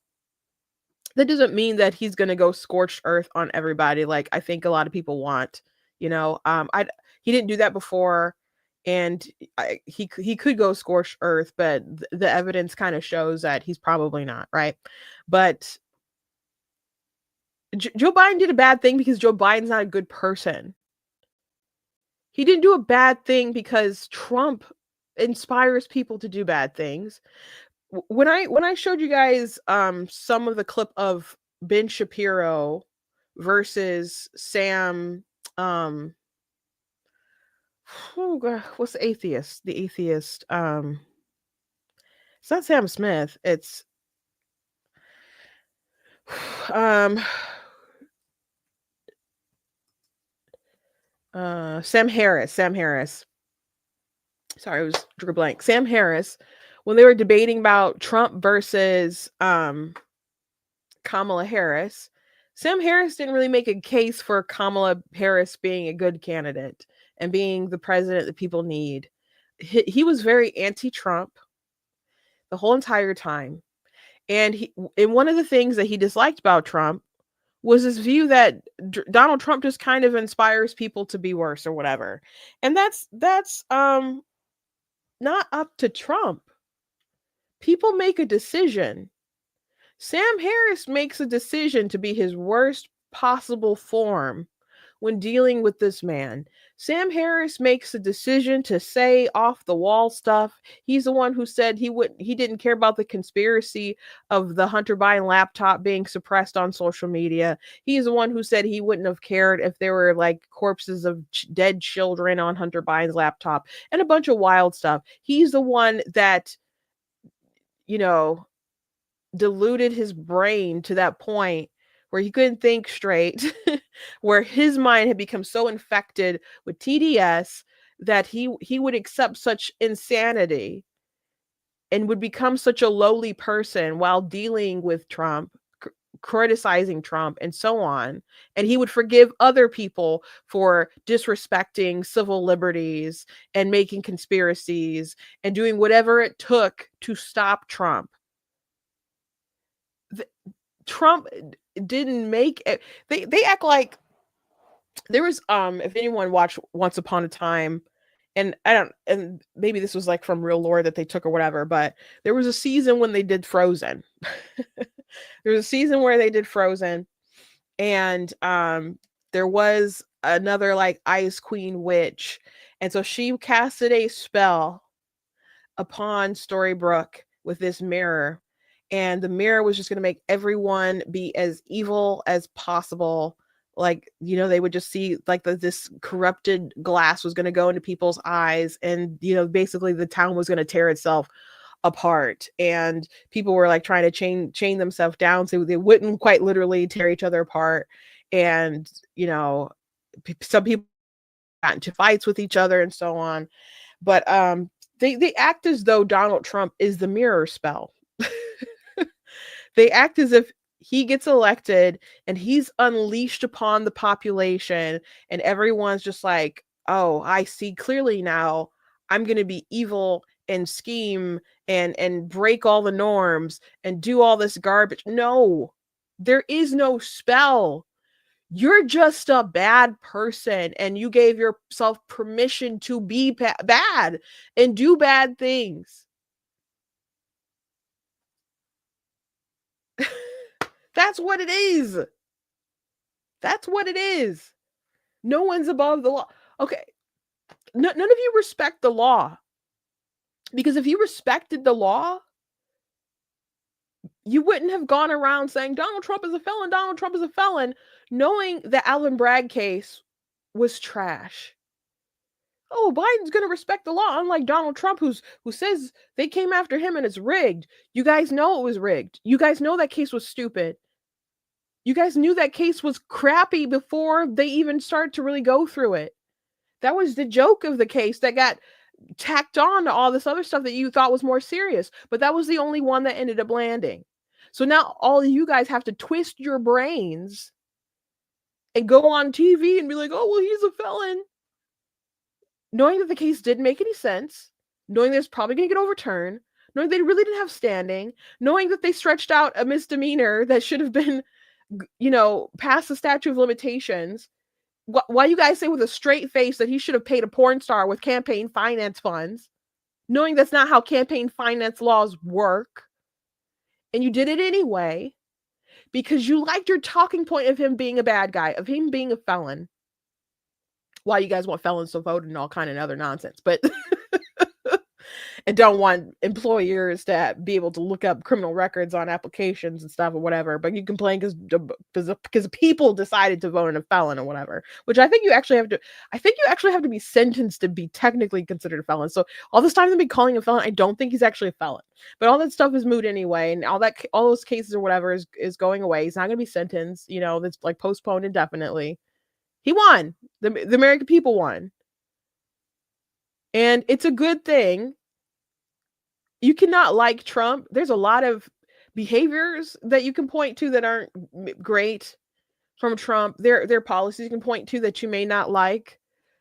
S2: that doesn't mean that he's going to go scorched earth on everybody like I think a lot of people want. He didn't do that before, and he could go scorched earth, but the evidence kind of shows that he's probably not, right? But Joe Biden did a bad thing because Joe Biden's not a good person. He didn't do a bad thing because Trump inspires people to do bad things. When I showed you guys some of the clip of Ben Shapiro versus Sam, oh God, what's the atheist? The atheist. It's not Sam Smith. It's Sam Harris. Sorry, I was drew a blank. Sam Harris, when they were debating about Trump versus Kamala Harris, Sam Harris didn't really make a case for Kamala Harris being a good candidate and being the president that people need. He was very anti-Trump the whole entire time. And one of the things that he disliked about Trump was this view that Donald Trump just kind of inspires people to be worse or whatever. And that's not up to Trump. People make a decision. Sam Harris makes a decision to be his worst possible form when dealing with this man. Sam Harris makes a decision to say off the wall stuff. He's the one who said he didn't care about the conspiracy of the Hunter Biden laptop being suppressed on social media. He's the one who said he wouldn't have cared if there were like corpses of dead children on Hunter Biden's laptop and a bunch of wild stuff. He's the one that, deluded his brain to that point where he couldn't think straight, where his mind had become so infected with TDS that he would accept such insanity and would become such a lowly person while dealing with Trump, criticizing Trump and so on. And he would forgive other people for disrespecting civil liberties and making conspiracies and doing whatever it took to stop Trump. Trump didn't make it. They act like there was if anyone watched Once Upon a Time, and maybe this was like from Real Lore that they took or whatever, but there was a season when they did Frozen. There was a season where they did Frozen, and there was another like Ice Queen witch, and so she casted a spell upon Storybrooke with this mirror. And the mirror was just going to make everyone be as evil as possible. Like, they would just see like this corrupted glass was going to go into people's eyes. And, basically the town was going to tear itself apart. And people were like trying to chain themselves down so they wouldn't quite literally tear each other apart. And, some people got into fights with each other and so on. But they act as though Donald Trump is the mirror spell. They act as if he gets elected and he's unleashed upon the population and everyone's just like, oh, I see clearly now. I'm going to be evil and scheme and break all the norms and do all this garbage. No, there is no spell. You're just a bad person and you gave yourself permission to be bad and do bad things. That's what it is. That's what it is. No one's above the law. Okay. None of you respect the law. Because if you respected the law, you wouldn't have gone around saying Donald Trump is a felon, Donald Trump is a felon, knowing the Alvin Bragg case was trash. Oh, Biden's going to respect the law, unlike Donald Trump, who says they came after him and it's rigged. You guys know it was rigged. You guys know that case was stupid. You guys knew that case was crappy before they even started to really go through it. That was the joke of the case that got tacked on to all this other stuff that you thought was more serious. But that was the only one that ended up landing. So now all of you guys have to twist your brains and go on TV and be like, oh, well, he's a felon. Knowing that the case didn't make any sense, knowing that it's probably going to get overturned, knowing they really didn't have standing, knowing that they stretched out a misdemeanor that should have been, past the statute of limitations. Why you guys say with a straight face that he should have paid a porn star with campaign finance funds, knowing that's not how campaign finance laws work. And you did it anyway, because you liked your talking point of him being a bad guy, of him being a felon. Why you guys want felons to vote and all kind of other nonsense, but and don't want employers to be able to look up criminal records on applications and stuff or whatever. But you complain because people decided to vote in a felon or whatever, which I think you actually have to. I think you actually have to be sentenced to be technically considered a felon. So all this time they've been calling him a felon, I don't think he's actually a felon. But all that stuff is moot anyway, and all those cases or whatever is going away. He's not going to be sentenced. That's like postponed indefinitely. He won. The American people won. And it's a good thing. You cannot like Trump. There's a lot of behaviors that you can point to that aren't great. from Trump. Their policies you can point to that you may not like.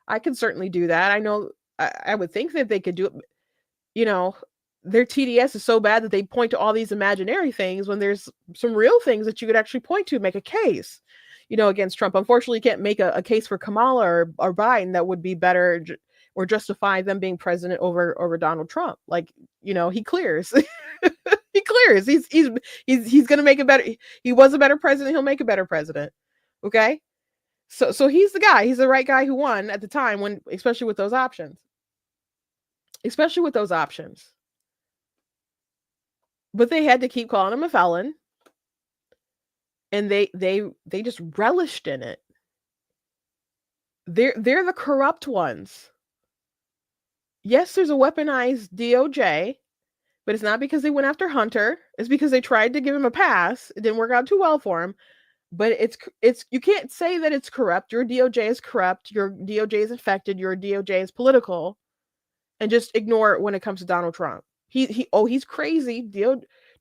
S2: I can certainly do that. I know I would think that they could do it. You know, their TDS is so bad that they point to all these imaginary things when there's some real things that you could actually point to, make a case, you know, against Trump. Unfortunately, you can't make a case for Kamala or Biden that would be better or justify them being president over Donald Trump. Like, you know, he clears. He clears. He's going to make a better. He was a better president. He'll make a better president. Okay. So he's the guy. He's the right guy who won at the time when, especially with those options. But they had to keep calling him a felon. And they just relished in it. They're the corrupt ones. Yes, there's a weaponized DOJ, but it's not because they went after Hunter. It's because they tried to give him a pass. It didn't work out too well for him. But it's you can't say that it's corrupt. Your DOJ is corrupt. Your DOJ is infected. Your DOJ is political, and just ignore it when it comes to Donald Trump. He's crazy.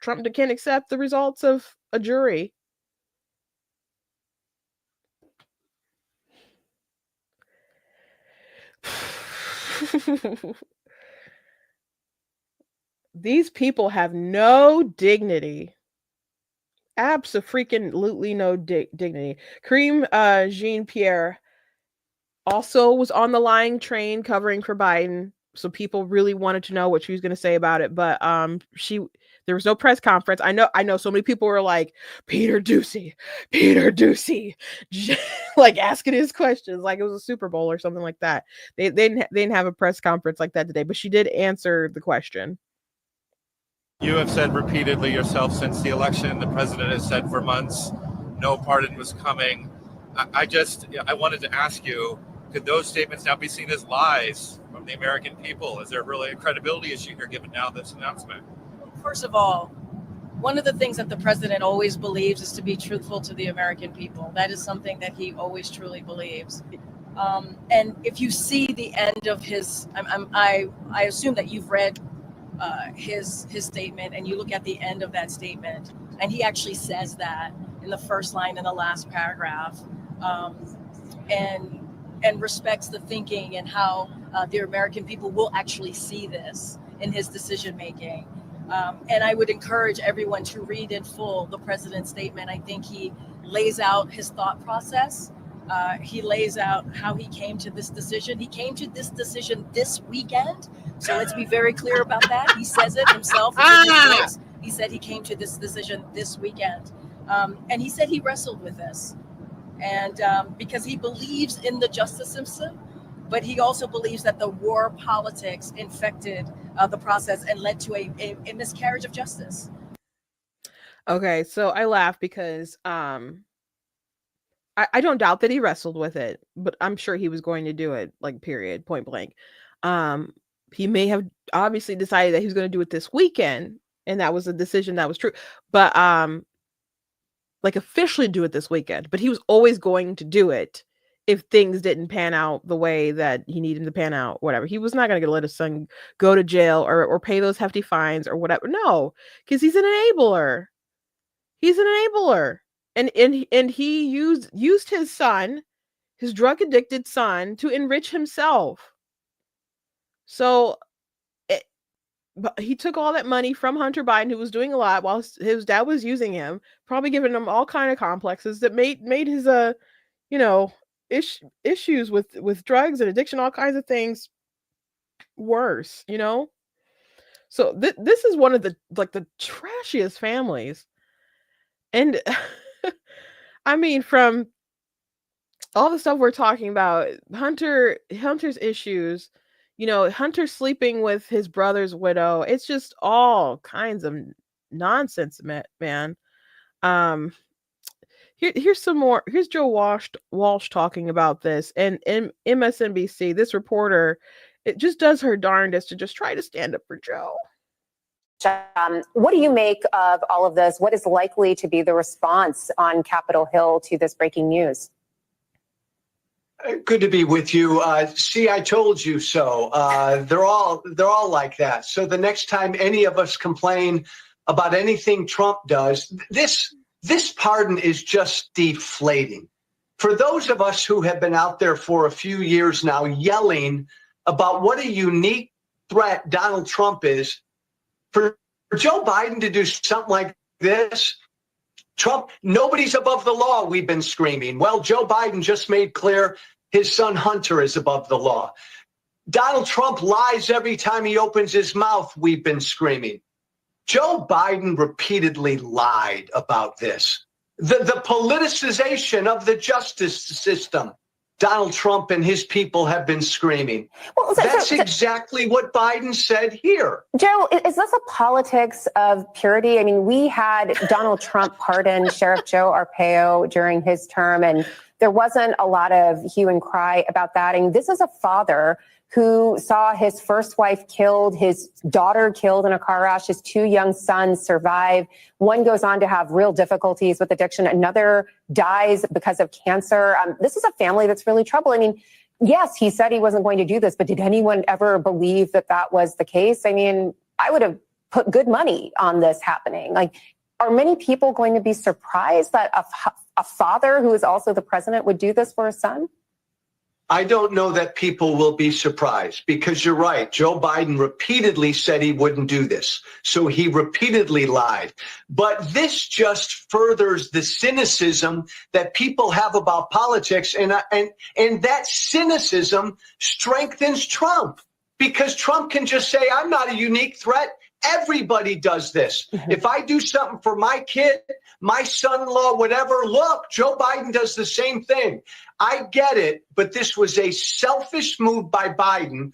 S2: Trump can't accept the results of a jury. These people have no dignity. Absolutely no dignity. Karine Jean-Pierre also was on the lying train covering for Biden. So people really wanted to know what she was going to say about it. But there was no press conference. I know so many people were like, Peter Doocy, like asking his questions like it was a Super Bowl or something like that. They didn't have a press conference like that today, but she did answer the question.
S15: You have said repeatedly yourself since the election, the president has said for months, no pardon was coming. I wanted to ask you, could those statements now be seen as lies from the American people? Is there really a credibility issue here given now this announcement?
S16: First of all, one of the things that the president always believes is to be truthful to the American people. That is something that he always truly believes. And if you see the end of his, I assume that you've read his statement, and you look at the end of that statement, and he actually says that in the first line in the last paragraph, and respects the thinking and how the American people will actually see this in his decision making. And I would encourage everyone to read in full the president's statement. I think he lays out his thought process. He lays out how he came to this decision. He came to this decision this weekend. So let's be very clear about that. He says it himself. He said he came to this decision this weekend. And he said he wrestled with this. And because he believes in the justice system, but he also believes that the war politics infected the process and led to a miscarriage of justice.
S2: Okay, so I laugh because I don't doubt that he wrestled with it, but I'm sure he was going to do it, like, period, point blank. He may have obviously decided that he was going to do it this weekend, and that was a decision that was true. But like officially do it this weekend, but he was always going to do it if things didn't pan out the way that he needed them to pan out, whatever. He was not going to let his son go to jail or pay those hefty fines or whatever. No, because he's an enabler. And he used his son, his drug addicted son, to enrich himself. So but he took all that money from Hunter Biden, who was doing a lot while his dad was using him, probably giving him all kind of complexes that made his issues with drugs and addiction, all kinds of things worse, So this is one of the trashiest families. And I mean, from all the stuff we're talking about, Hunter's issues, Hunter sleeping with his brother's widow, it's just all kinds of nonsense, man. Here's some more. Here's Joe Walsh talking about this, and MSNBC, this reporter, it just does her darndest to just try to stand up for Joe.
S7: What do you make of all of this? What is likely to be the response on Capitol Hill to this breaking news?
S17: Good to be with you. See, I told you so. They're all like that. So the next time any of us complain about anything Trump does, this this pardon is just deflating. For those of us who have been out there for a few years now yelling about what a unique threat Donald Trump is, for Joe Biden to do something like this, Trump, nobody's above the law, we've been screaming. Well, Joe Biden just made clear his son Hunter is above the law. Donald Trump lies every time he opens his mouth, we've been screaming. Joe Biden repeatedly lied about this. The politicization of the justice system, Donald Trump and his people have been screaming.
S7: Well,
S17: That's exactly what Biden said here.
S7: Joe, is this a politics of purity? I mean, we had Donald Trump pardon Sheriff Joe Arpaio during his term, and there wasn't a lot of hue and cry about that. I mean, this is a father who saw his first wife killed, his daughter killed in a car crash, his two young sons survive. One goes on to have real difficulties with addiction. Another dies because of cancer. This is a family that's really troubled. I mean, yes, he said he wasn't going to do this, but did anyone ever believe that that was the case? I mean, I would have put good money on this happening. Like, are many people going to be surprised that a father who is also the president would do this for his son?
S17: I don't know that people will be surprised, because you're right. Joe Biden repeatedly said he wouldn't do this. So he repeatedly lied. But this just furthers the cynicism that people have about politics. And that cynicism strengthens Trump, because Trump can just say, I'm not a unique threat. Everybody does this. If I do something for my kid, my son-in-law, whatever, look, Joe Biden does the same thing. I get it, but this was a selfish move by Biden.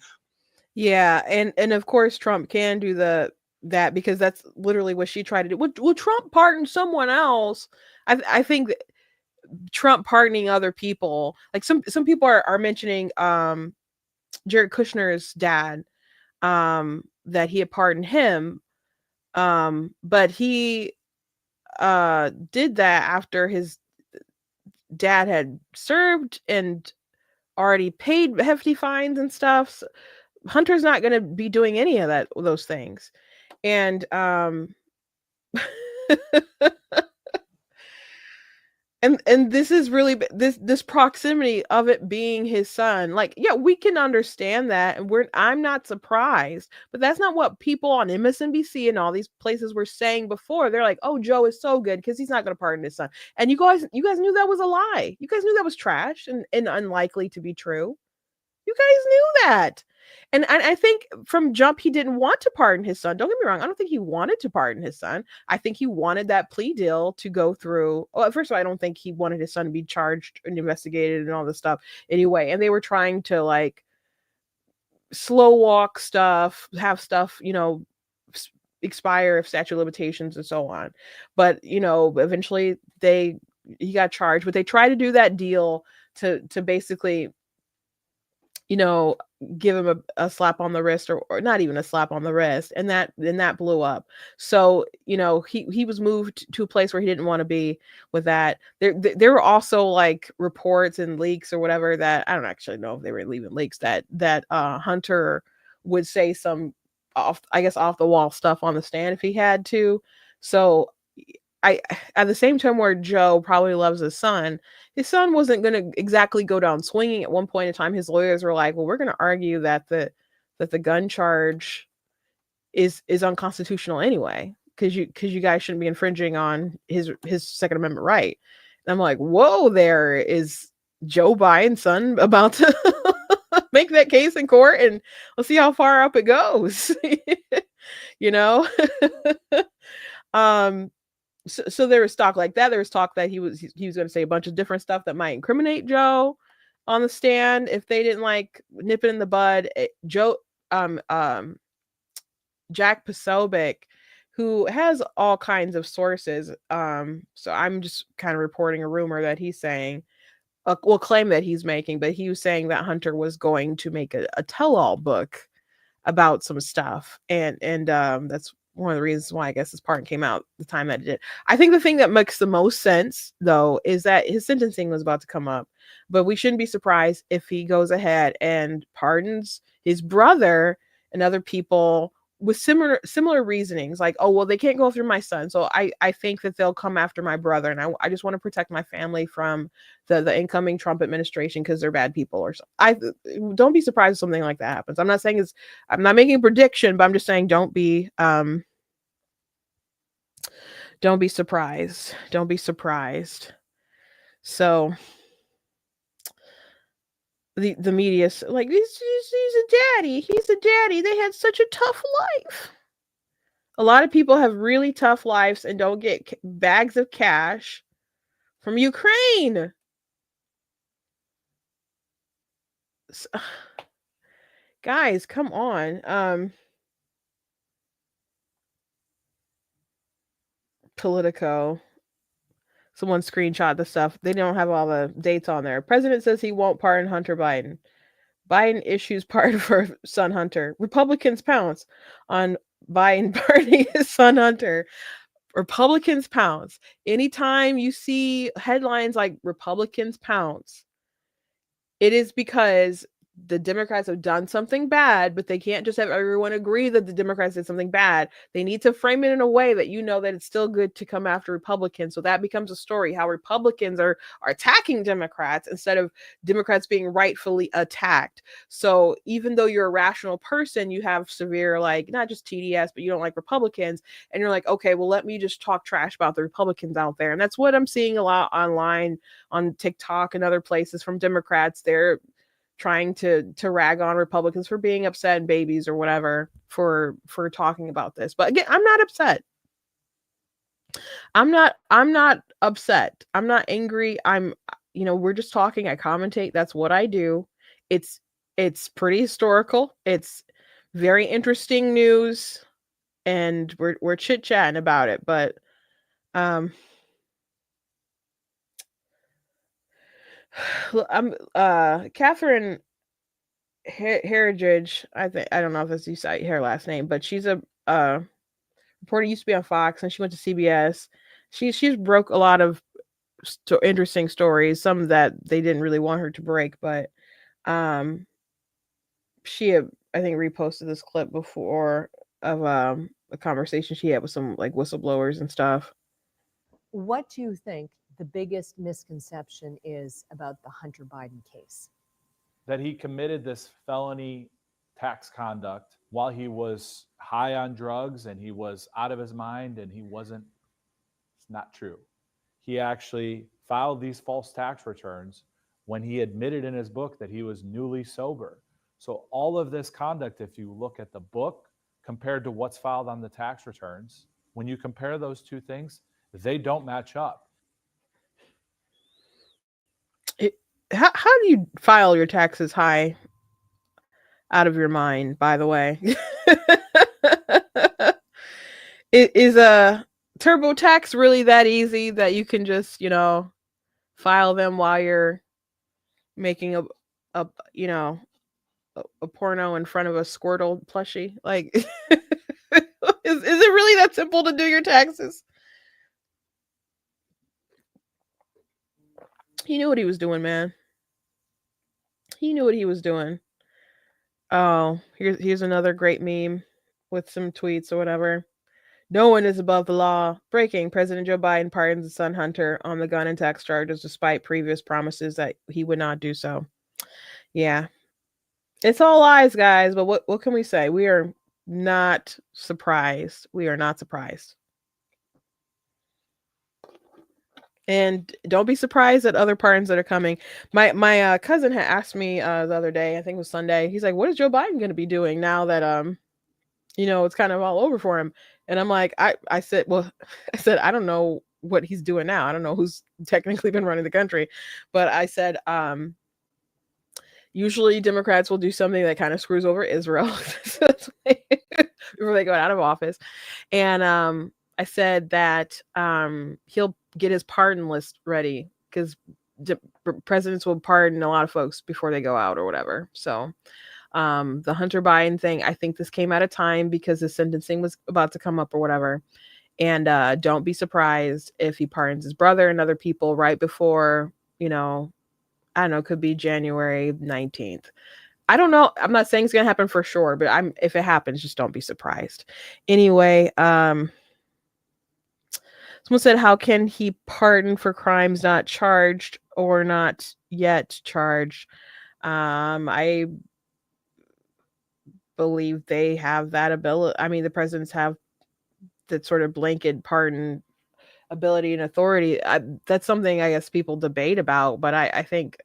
S2: Yeah, and of course Trump can do that because that's literally what she tried to do. Will Trump pardon someone else? I think that Trump pardoning other people, like some people are mentioning Jared Kushner's dad, that he had pardoned him, but he did that after his dad had served and already paid hefty fines and stuff. So Hunter's not going to be doing any of those things. And and this is really this proximity of it being his son. Like, yeah, we can understand that, and I'm not surprised, but that's not what people on MSNBC and all these places were saying before. They're like, "Oh, Joe is so good because he's not going to pardon his son." And you guys knew that was a lie. You guys knew that was trash and unlikely to be true. You guys knew that. And I think from jump, he didn't want to pardon his son. Don't get me wrong. I don't think he wanted to pardon his son. I think he wanted that plea deal to go through. Well, first of all, I don't think he wanted his son to be charged and investigated and all this stuff anyway. And they were trying to like slow walk stuff, have stuff, expire if statute of limitations and so on. But, eventually he got charged, but they tried to do that deal to basically, give him a slap on the wrist or not even a slap on the wrist. And that blew up. So, he was moved to a place where he didn't want to be with that. There were also like reports and leaks or whatever that I don't actually know if they were even leaks that Hunter would say some off the wall stuff on the stand if he had to. So at the same time where Joe probably loves his son wasn't going to exactly go down swinging. At one point in time, his lawyers were like, well, we're going to argue that the gun charge is unconstitutional anyway, because you guys shouldn't be infringing on his Second Amendment right. And I'm like, whoa, there is Joe Biden's son about to make that case in court, and we'll see how far up it goes. So there was talk like that. There was talk that he was going to say a bunch of different stuff that might incriminate Joe on the stand if they didn't like nip it in the bud. Jack Posobiec, who has all kinds of sources. So I'm just kind of reporting a rumor that he's saying, claim that he's making, but he was saying that Hunter was going to make a tell-all book about some stuff, and that's one of the reasons why I guess this pardon came out the time that it did. I think the thing that makes the most sense, though, is that his sentencing was about to come up, but we shouldn't be surprised if he goes ahead and pardons his brother and other people with similar reasonings, like, oh, well, they can't go through my son, so I think that they'll come after my brother, and I just want to protect my family from the incoming Trump administration because they're bad people, or so. Don't be surprised if something like that happens. I'm not saying I'm not making a prediction, but I'm just saying don't be surprised. Don't be surprised. So the media's like, he's a daddy. He's a daddy. They had such a tough life. A lot of people have really tough lives and don't get bags of cash from Ukraine. Guys, come on. Politico. Someone screenshot the stuff. They don't have all the dates on there. President says he won't pardon Hunter Biden. Biden issues pardon for son Hunter. Republicans pounce on Biden pardoning his son Hunter. Republicans pounce. Anytime you see headlines like Republicans pounce, it is because the Democrats have done something bad, but they can't just have everyone agree that the Democrats did something bad. They need to frame it in a way that that it's still good to come after Republicans. So that becomes a story, how Republicans are attacking Democrats instead of Democrats being rightfully attacked. So even though you're a rational person, you have severe, like, not just TDS, but you don't like Republicans, and you're like, okay, well, let me just talk trash about the Republicans out there. And that's what I'm seeing a lot online on TikTok and other places from Democrats. They're trying to rag on Republicans for being upset and babies or whatever for talking about this. But again, I'm not upset. I'm not upset. I'm not angry. We're just talking. I commentate. That's what I do. It's pretty historical. It's very interesting news, and we're chit-chatting about it. But Catherine Herridge, I don't know if that's you cite her last name, but she's a reporter, used to be on Fox, and she went to CBS. She's broke a lot of interesting stories, some that they didn't really want her to break, but she had, I think, reposted this clip before of a conversation she had with some like whistleblowers and stuff.
S18: What do you think the biggest misconception is about the Hunter Biden case?
S19: That he committed this felony tax conduct while he was high on drugs and he was out of his mind, and it's not true. He actually filed these false tax returns when he admitted in his book that he was newly sober. So all of this conduct, if you look at the book compared to what's filed on the tax returns, when you compare those two things, they don't match up.
S2: How do you file your taxes high out of your mind, by the way? Is a TurboTax really that easy that you can just, file them while you're making a porno in front of a Squirtle plushie? Like, is it really that simple to do your taxes? He knew what he was doing, man. He knew what he was doing. Oh, here's another great meme with some tweets or whatever. No one is above the law. Breaking. President Joe Biden pardons his son Hunter on the gun and tax charges despite previous promises that he would not do so. Yeah. It's all lies, guys, but what can we say? We are not surprised. We are not surprised. And don't be surprised at other pardons that are coming. My cousin had asked me the other day, I think it was Sunday. He's like, "What is Joe Biden going to be doing now that it's kind of all over for him?" And I'm like, I said, I don't know what he's doing now. I don't know who's technically been running the country, but I said, usually Democrats will do something that kind of screws over Israel before they go out of office, and I said that he'll get his pardon list ready because presidents will pardon a lot of folks before they go out or whatever. So the Hunter Biden thing, I think this came at a time because the sentencing was about to come up or whatever. And don't be surprised if he pardons his brother and other people right before, I don't know, could be January 19th. I don't know. I'm not saying it's gonna happen for sure, but if it happens, just don't be surprised. Anyway, someone said, how can he pardon for crimes not charged or not yet charged? I believe they have that ability. I mean, the presidents have that sort of blanket pardon ability and authority. That's something I guess people debate about, but I think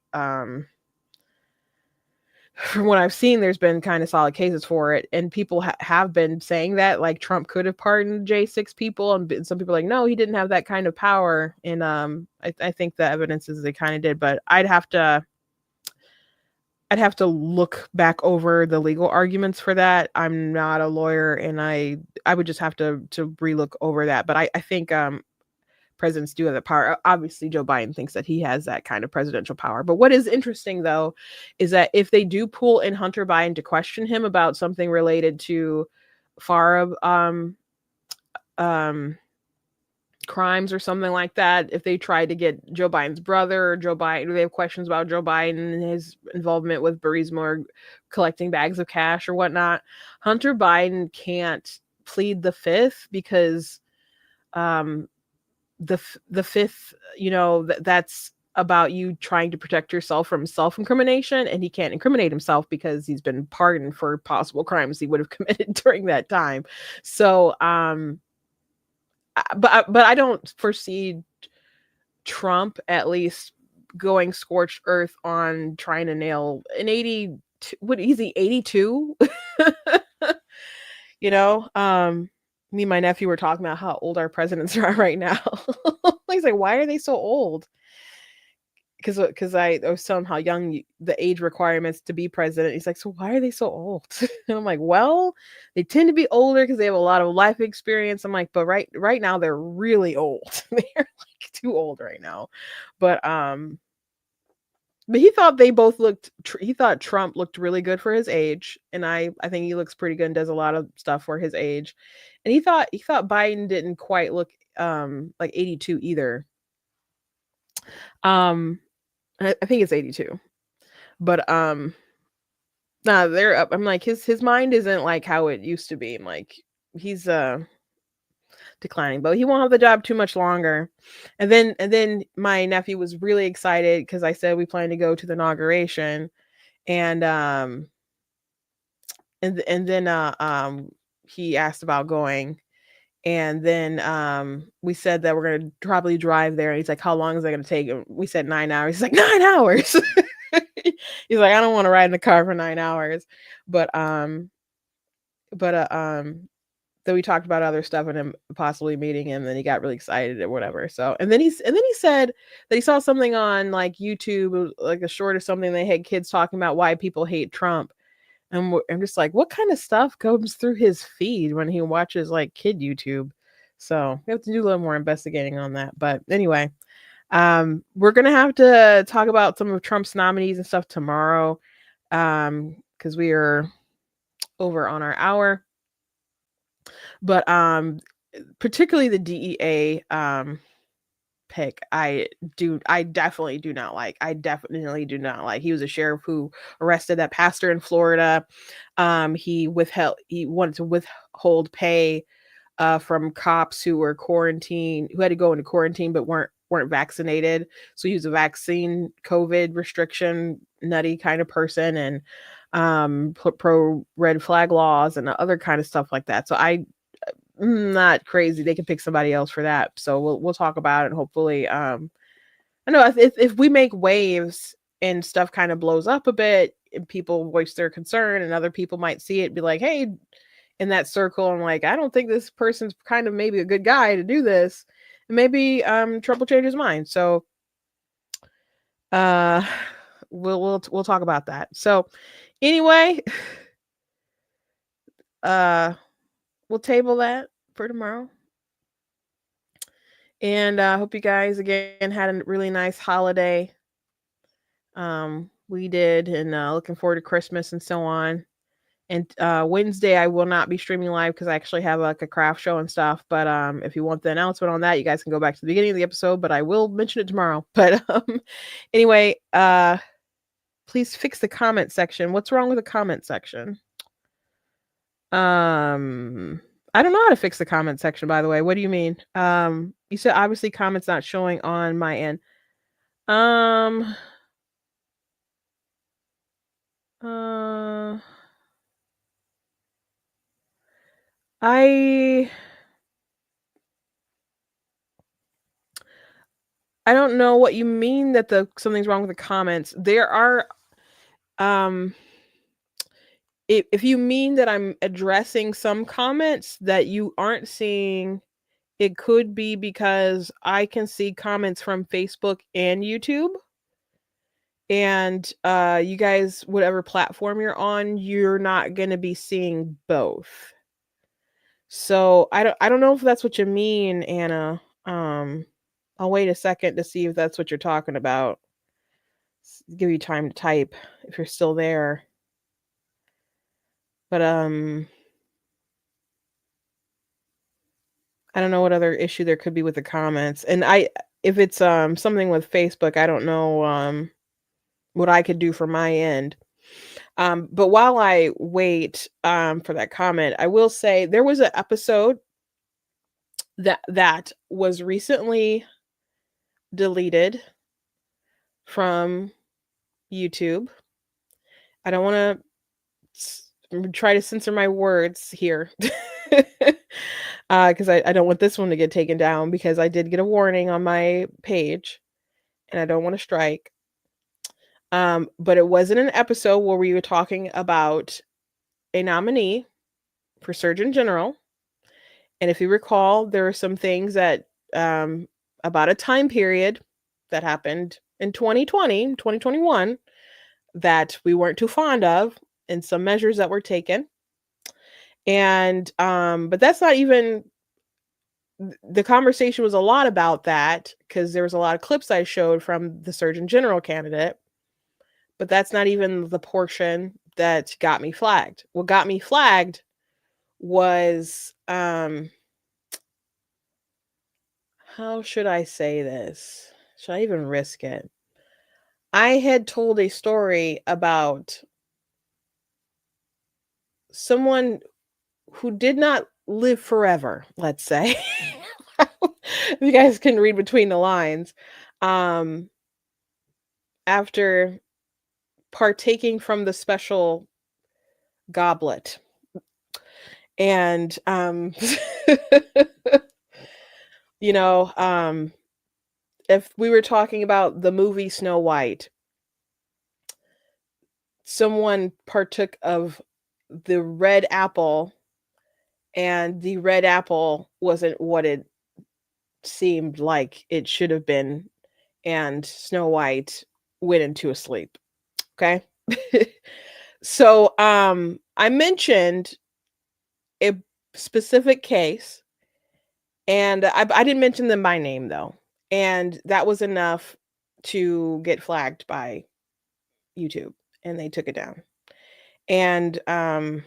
S2: from what I've seen, there's been kind of solid cases for it, and people have been saying that like Trump could have pardoned J6 people, and some people are like, no, he didn't have that kind of power. And I think the evidence is they kind of did, but I'd have to look back over the legal arguments for that. I'm not a lawyer, and I would just have to relook over that. But I think presidents do have the power. Obviously, Joe Biden thinks that he has that kind of presidential power. But what is interesting, though, is that if they do pull in Hunter Biden to question him about something related to FARA crimes or something like that, if they try to get Joe Biden's brother or Joe Biden, they have questions about Joe Biden and his involvement with Burisma or collecting bags of cash or whatnot, Hunter Biden can't plead the fifth because the fifth, that's about you trying to protect yourself from self-incrimination, and he can't incriminate himself because he's been pardoned for possible crimes he would have committed during that time. So but I don't foresee Trump at least going scorched earth on trying to nail an 82. What is he, 82? Me and my nephew were talking about how old our presidents are right now. He's like, why are they so old? Because I was telling him how young the age requirements to be president. He's like, so why are they so old? And I'm like, well, they tend to be older because they have a lot of life experience. I'm like, but right now they're really old. They're like too old right now. But he thought he thought Trump looked really good for his age, and I think he looks pretty good and does a lot of stuff for his age. And he thought Biden didn't quite look like 82 either. I think it's 82. But they're up. I'm like, his mind isn't like how it used to be. I'm like, he's declining, but he won't have the job too much longer. And then my nephew was really excited because I said we plan to go to the inauguration, and then he asked about going, and then we said that we're gonna probably drive there, and he's like, how long is that gonna take? And we said 9 hours. He's like, 9 hours. He's like, I don't want to ride in the car for 9 hours. But then we talked about other stuff and him possibly meeting him, and then he got really excited or whatever. So and then he said that he saw something on like YouTube, like a short or something. They had kids talking about why people hate Trump. And I'm just like, what kind of stuff goes through his feed when he watches like kid YouTube? So we have to do a little more investigating on that. But anyway, we're gonna have to talk about some of Trump's nominees and stuff tomorrow, because we are over on our hour. But particularly the DEA pick, I definitely do not like. He was a sheriff who arrested that pastor in Florida. He wanted to withhold pay from cops who were quarantined, who had to go into quarantine but weren't vaccinated. So he was a vaccine COVID restriction nutty kind of person, and pro red flag laws and other kind of stuff like that. So I'm not crazy. They can pick somebody else for that. So we'll talk about it. Hopefully, I know if we make waves and stuff kind of blows up a bit and people voice their concern and other people might see it, be like, hey, in that circle, I'm like, I don't think this person's kind of maybe a good guy to do this. And maybe Trump will change his mind. So we'll talk about that. So anyway, we'll table that for tomorrow. And I hope you guys again had a really nice holiday. We did, and looking forward to Christmas and so on. And Wednesday I will not be streaming live because I actually have like a craft show and stuff. But if you want the announcement on that, you guys can go back to the beginning of the episode, but I will mention it tomorrow. But anyway, please fix the comment section. What's wrong with the comment section? I don't know how to fix the comment section, by the way. What do you mean? You said obviously comments not showing on my end. I don't know what you mean that something's wrong with the comments. There are if you mean that I'm addressing some comments that you aren't seeing, it could be because I can see comments from Facebook and YouTube. And you guys, whatever platform you're on, you're not going to be seeing both. So I don't know if that's what you mean, Anna. I'll wait a second to see if that's what you're talking about. Give you time to type if you're still there. But I don't know what other issue there could be with the comments. And if it's something with Facebook, I don't know what I could do for my end. But while I wait for that comment, I will say there was an episode that was recently deleted from YouTube. I don't want to try to censor my words here because I don't want this one to get taken down, because I did get a warning on my page and I don't want to strike. But it wasn't an episode where we were talking about a nominee for Surgeon General. And if you recall, there are some things that about a time period that happened in 2020, 2021 that we weren't too fond of, and some measures that were taken. And but that's not even the conversation. Was a lot about that because there was a lot of clips I showed from the Surgeon General candidate. But that's not even the portion that got me flagged. What got me flagged was, how should I say this? Should I even risk it? I had told a story about someone who did not live forever, let's say. You guys can read between the lines. After partaking from the special goblet. And you know, if we were talking about the movie Snow White, someone partook of the red apple, and the red apple wasn't what it seemed like it should have been, and Snow White went into a sleep. Okay. So I mentioned a specific case, and I didn't mention them by name though, and that was enough to get flagged by YouTube, and they took it down. And I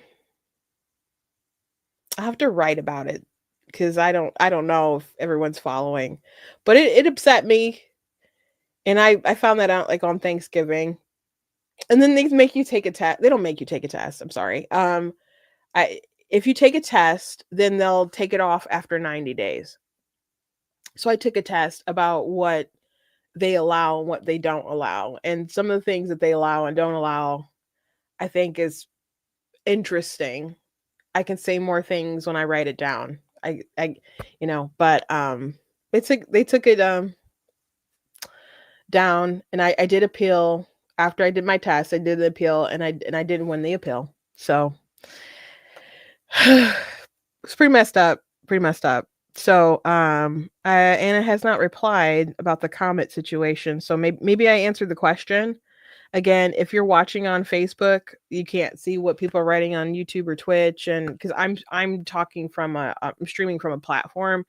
S2: have to write about it because I don't know if everyone's following, but it upset me, and I found that out like on Thanksgiving. And then they make you take a test. They don't make you take a test. I'm sorry. If you take a test, then they'll take it off after 90 days. So I took a test about what they allow and what they don't allow. And some of the things that they allow and don't allow, I think is interesting. I can say more things when I write it down. But they took it down, and I did appeal. After I did my test, I did the appeal, and I didn't win the appeal. So it's pretty messed up. So Anna has not replied about the comment situation. So maybe I answered the question. Again, if you're watching on Facebook, you can't see what people are writing on YouTube or Twitch, and because I'm talking from I'm streaming from a platform,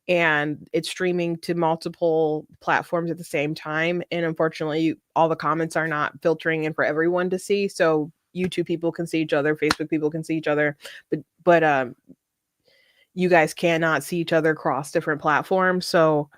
S2: and it's streaming to multiple platforms at the same time. And unfortunately, all the comments are not filtering in for everyone to see. So YouTube people can see each other, Facebook people can see each other, but you guys cannot see each other across different platforms. So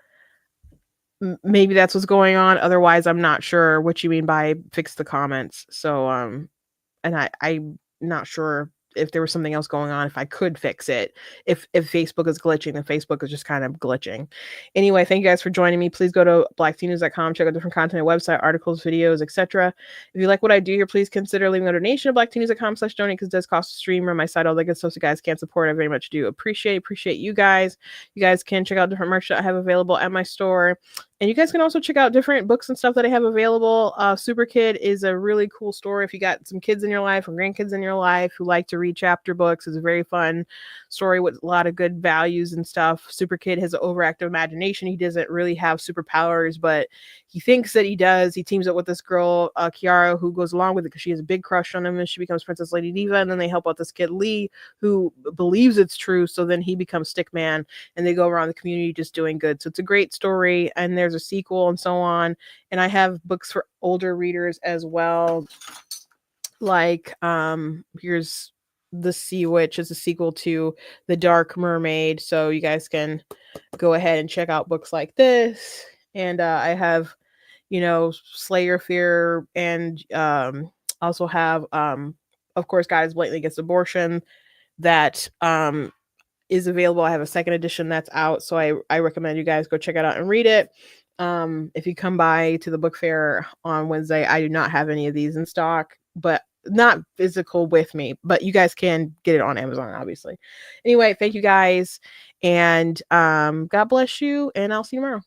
S2: maybe that's what's going on. Otherwise, I'm not sure what you mean by fix the comments. So, and I'm not sure if there was something else going on, if I could fix it. If Facebook is glitching, then Facebook is just kind of glitching. Anyway, thank you guys for joining me. Please go to blacktnews.com, check out different content, website, articles, videos, etc. If you like what I do here, please consider leaving a donation at blacktnews.com/donate, because it does cost a stream, run my site, all that good stuff. So you guys can support. I very much do appreciate you guys. You guys can check out different merch that I have available at my store. And you guys can also check out different books and stuff that I have available. Super Kid is a really cool story. If you got some kids in your life or grandkids in your life who like to read chapter books, it's a very fun story with a lot of good values and stuff. Super Kid has an overactive imagination. He doesn't really have superpowers, but he thinks that he does. He teams up with this girl, Kiara, who goes along with it because she has a big crush on him, and she becomes Princess Lady Diva. And then they help out this kid, Lee, who believes it's true. So then he becomes Stickman, and they go around the community just doing good. So it's a great story, and there's a sequel and so on. And I have books for older readers as well. Like, here's The Sea Witch is a sequel to The Dark Mermaid. So you guys can go ahead and check out books like this. And I have, Slay Your Fear, and also have, of course, God is Blatantly Against Abortion, that is available. I have a second edition that's out. So I recommend you guys go check it out and read it. If you come by to the book fair on Wednesday, I do not have any of these in stock, but not physical with me, but you guys can get it on Amazon, obviously. Anyway, thank you guys, and God bless you, and I'll see you tomorrow.